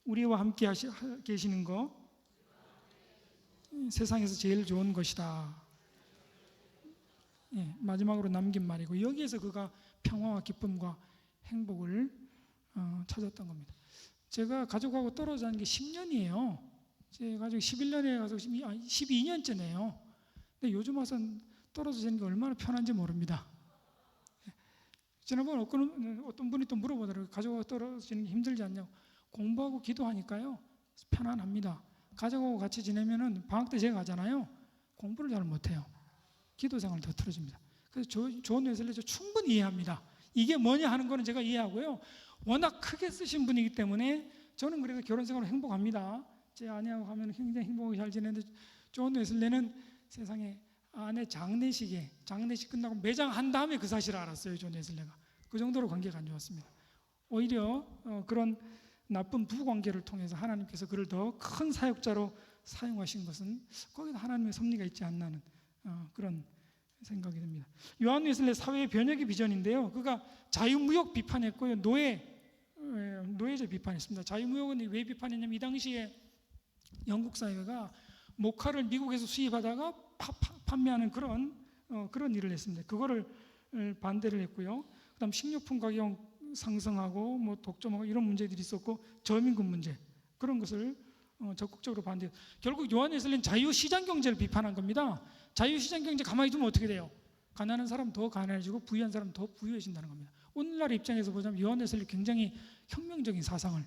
우리와 함께 계시는 거 세상에서 제일 좋은 것이다. 마지막으로 남긴 말이고 여기에서 그가 평화와 기쁨과 행복을 찾았던 겁니다. 제가 가족하고 떨어져 간 게 10년이에요. 제 가족 11년에 가서 12년째네요. 근데 요즘 와서는 떨어져 지는 게 얼마나 편한지 모릅니다. 지난번에 어떤 분이 또 물어보더라고요. 가족하고 떨어지는 게 힘들지 않냐고. 공부하고 기도하니까요 편안합니다. 가족하고 같이 지내면은 방학 때 제가 가잖아요. 공부를 잘 못해요. 기도 생활을 더 틀어집니다. 그래서 존 웨슬레 충분히 이해합니다. 이게 뭐냐 하는 거는 제가 이해하고요. 워낙 크게 쓰신 분이기 때문에 저는 그래도 결혼 생활을 행복합니다. 제 아내하고 가면 굉장히 행복하게 잘 지내는데 존 웨슬레는 세상에 아내 장례식 끝나고 매장한 다음에 그 사실을 알았어요. 존 웨슬레가. 그 정도로 관계가 안 좋았습니다. 오히려 그런 나쁜 부관계를 통해서 하나님께서 그를 더 큰 사역자로 사용하신 것은 거기도 하나님의 섭리가 있지 않나는 그런 생각이 듭니다. 요한 웨슬레 사회의 변혁의 비전인데요. 그가 자유무역 비판했고요. 노예제 비판했습니다. 자유무역은 왜 비판했냐면 이 당시에 영국 사회가 목화를 미국에서 수입하다가 판매하는 그런 일을 했습니다. 그거를 반대를 했고요. 그다음 식료품 가격 상승하고 뭐 독점하고 이런 문제들이 있었고 저임금 문제 그런 것을 적극적으로 반대. 결국 요한 웨슬레는 자유시장 경제를 비판한 겁니다. 자유시장 경제 가만히 두면 어떻게 돼요? 가난한 사람 더 가난해지고 부유한 사람 더 부유해진다는 겁니다. 오늘날의 입장에서 보자면 요한 웨슬레 굉장히 혁명적인 사상을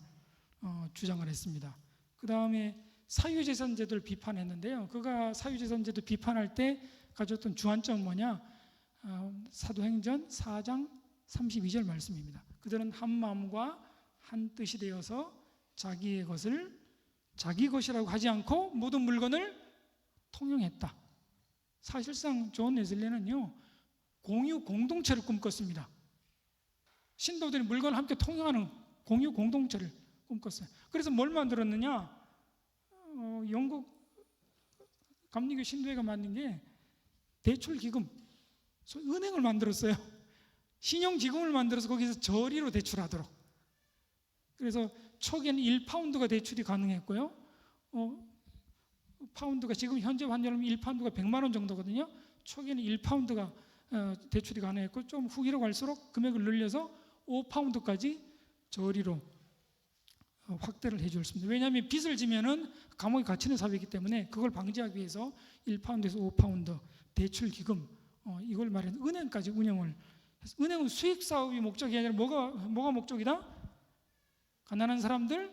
주장을 했습니다. 그 다음에 사유재산제도를 비판했는데요. 그가 사유재산제도 비판할 때 가졌던 주안점은 뭐냐? 사도행전 4장 32절 말씀입니다. 그들은 한 마음과 한 뜻이 되어서 자기의 것을 자기 것이라고 하지 않고 모든 물건을 통용했다. 사실상 존 웨슬레는요 공유 공동체를 꿈꿨습니다. 신도들이 물건을 함께 통용하는 공유 공동체를 꿈꿨어요. 그래서 뭘 만들었느냐? 영국 감리교 신도회가 만든 게 대출기금, 은행을 만들었어요. 신용기금을 만들어서 거기서 저리로 대출하도록. 그래서 초기에는 1파운드가 대출이 가능했고요. 파운드가 지금 현재 환율로 1파운드가 100만 원 정도거든요. 초기에는 1파운드가 대출이 가능했고 좀 후기로 갈수록 금액을 늘려서 5파운드까지 저리로 확대를 해주었습니다. 왜냐하면 빚을 지면은 감옥에 갇히는 사회이기 때문에 그걸 방지하기 위해서 1파운드에서 5파운드 대출 기금 이걸 말해서 은행까지 운영을 했습니다. 은행은 수익 사업이 목적이 아니라 뭐가 목적이다? 가난한 사람들이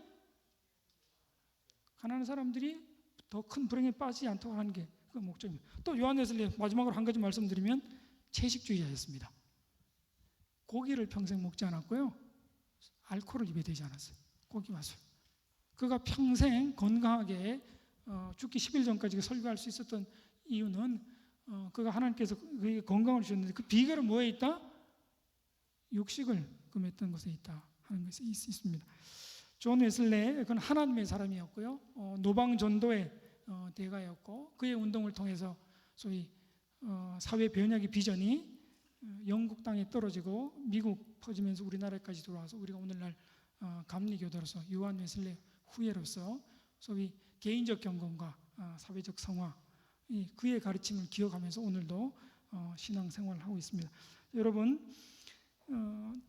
더 큰 불행에 빠지지 않도록 하는 게 그 목적입니다. 또 요한 웨슬리 마지막으로 한 가지 말씀드리면 채식주의자였습니다. 고기를 평생 먹지 않았고요. 알코올을 입에 대지 않았어요. 고기와 술. 그가 평생 건강하게 죽기 10일 전까지 설교할 수 있었던 이유는 그가 하나님께서 그에게 건강을 주셨는데 그 비결은 뭐에 있다? 육식을 금했던 것에 있다 하는 것이 있습니다. 존 웨슬리 그는 하나님의 사람이었고요. 노방 전도의 대가였고 그의 운동을 통해서 소위 사회 변혁의 비전이 영국 땅에 떨어지고 미국 퍼지면서 우리나라까지 들어와서 우리가 오늘날 감리교도로서 요한 웨슬리 후예로서 소위 개인적 경건과 사회적 성화 그의 가르침을 기억하면서 오늘도 신앙생활을 하고 있습니다. 여러분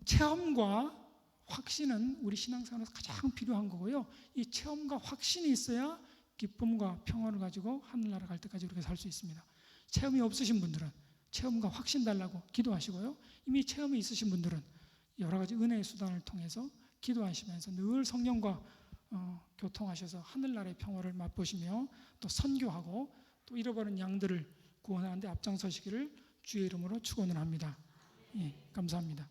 체험과 확신은 우리 신앙생활에서 가장 필요한 거고요. 이 체험과 확신이 있어야 기쁨과 평화를 가지고 하늘나라 갈 때까지 우리가 살 수 있습니다. 체험이 없으신 분들은 체험과 확신 달라고 기도하시고요. 이미 체험이 있으신 분들은 여러 가지 은혜의 수단을 통해서 기도하시면서 늘 성령과 교통하셔서 하늘나라의 평화를 맛보시며 또 선교하고 또 잃어버린 양들을 구원하는 데 앞장서시기를 주의 이름으로 축원을 합니다. 예, 감사합니다.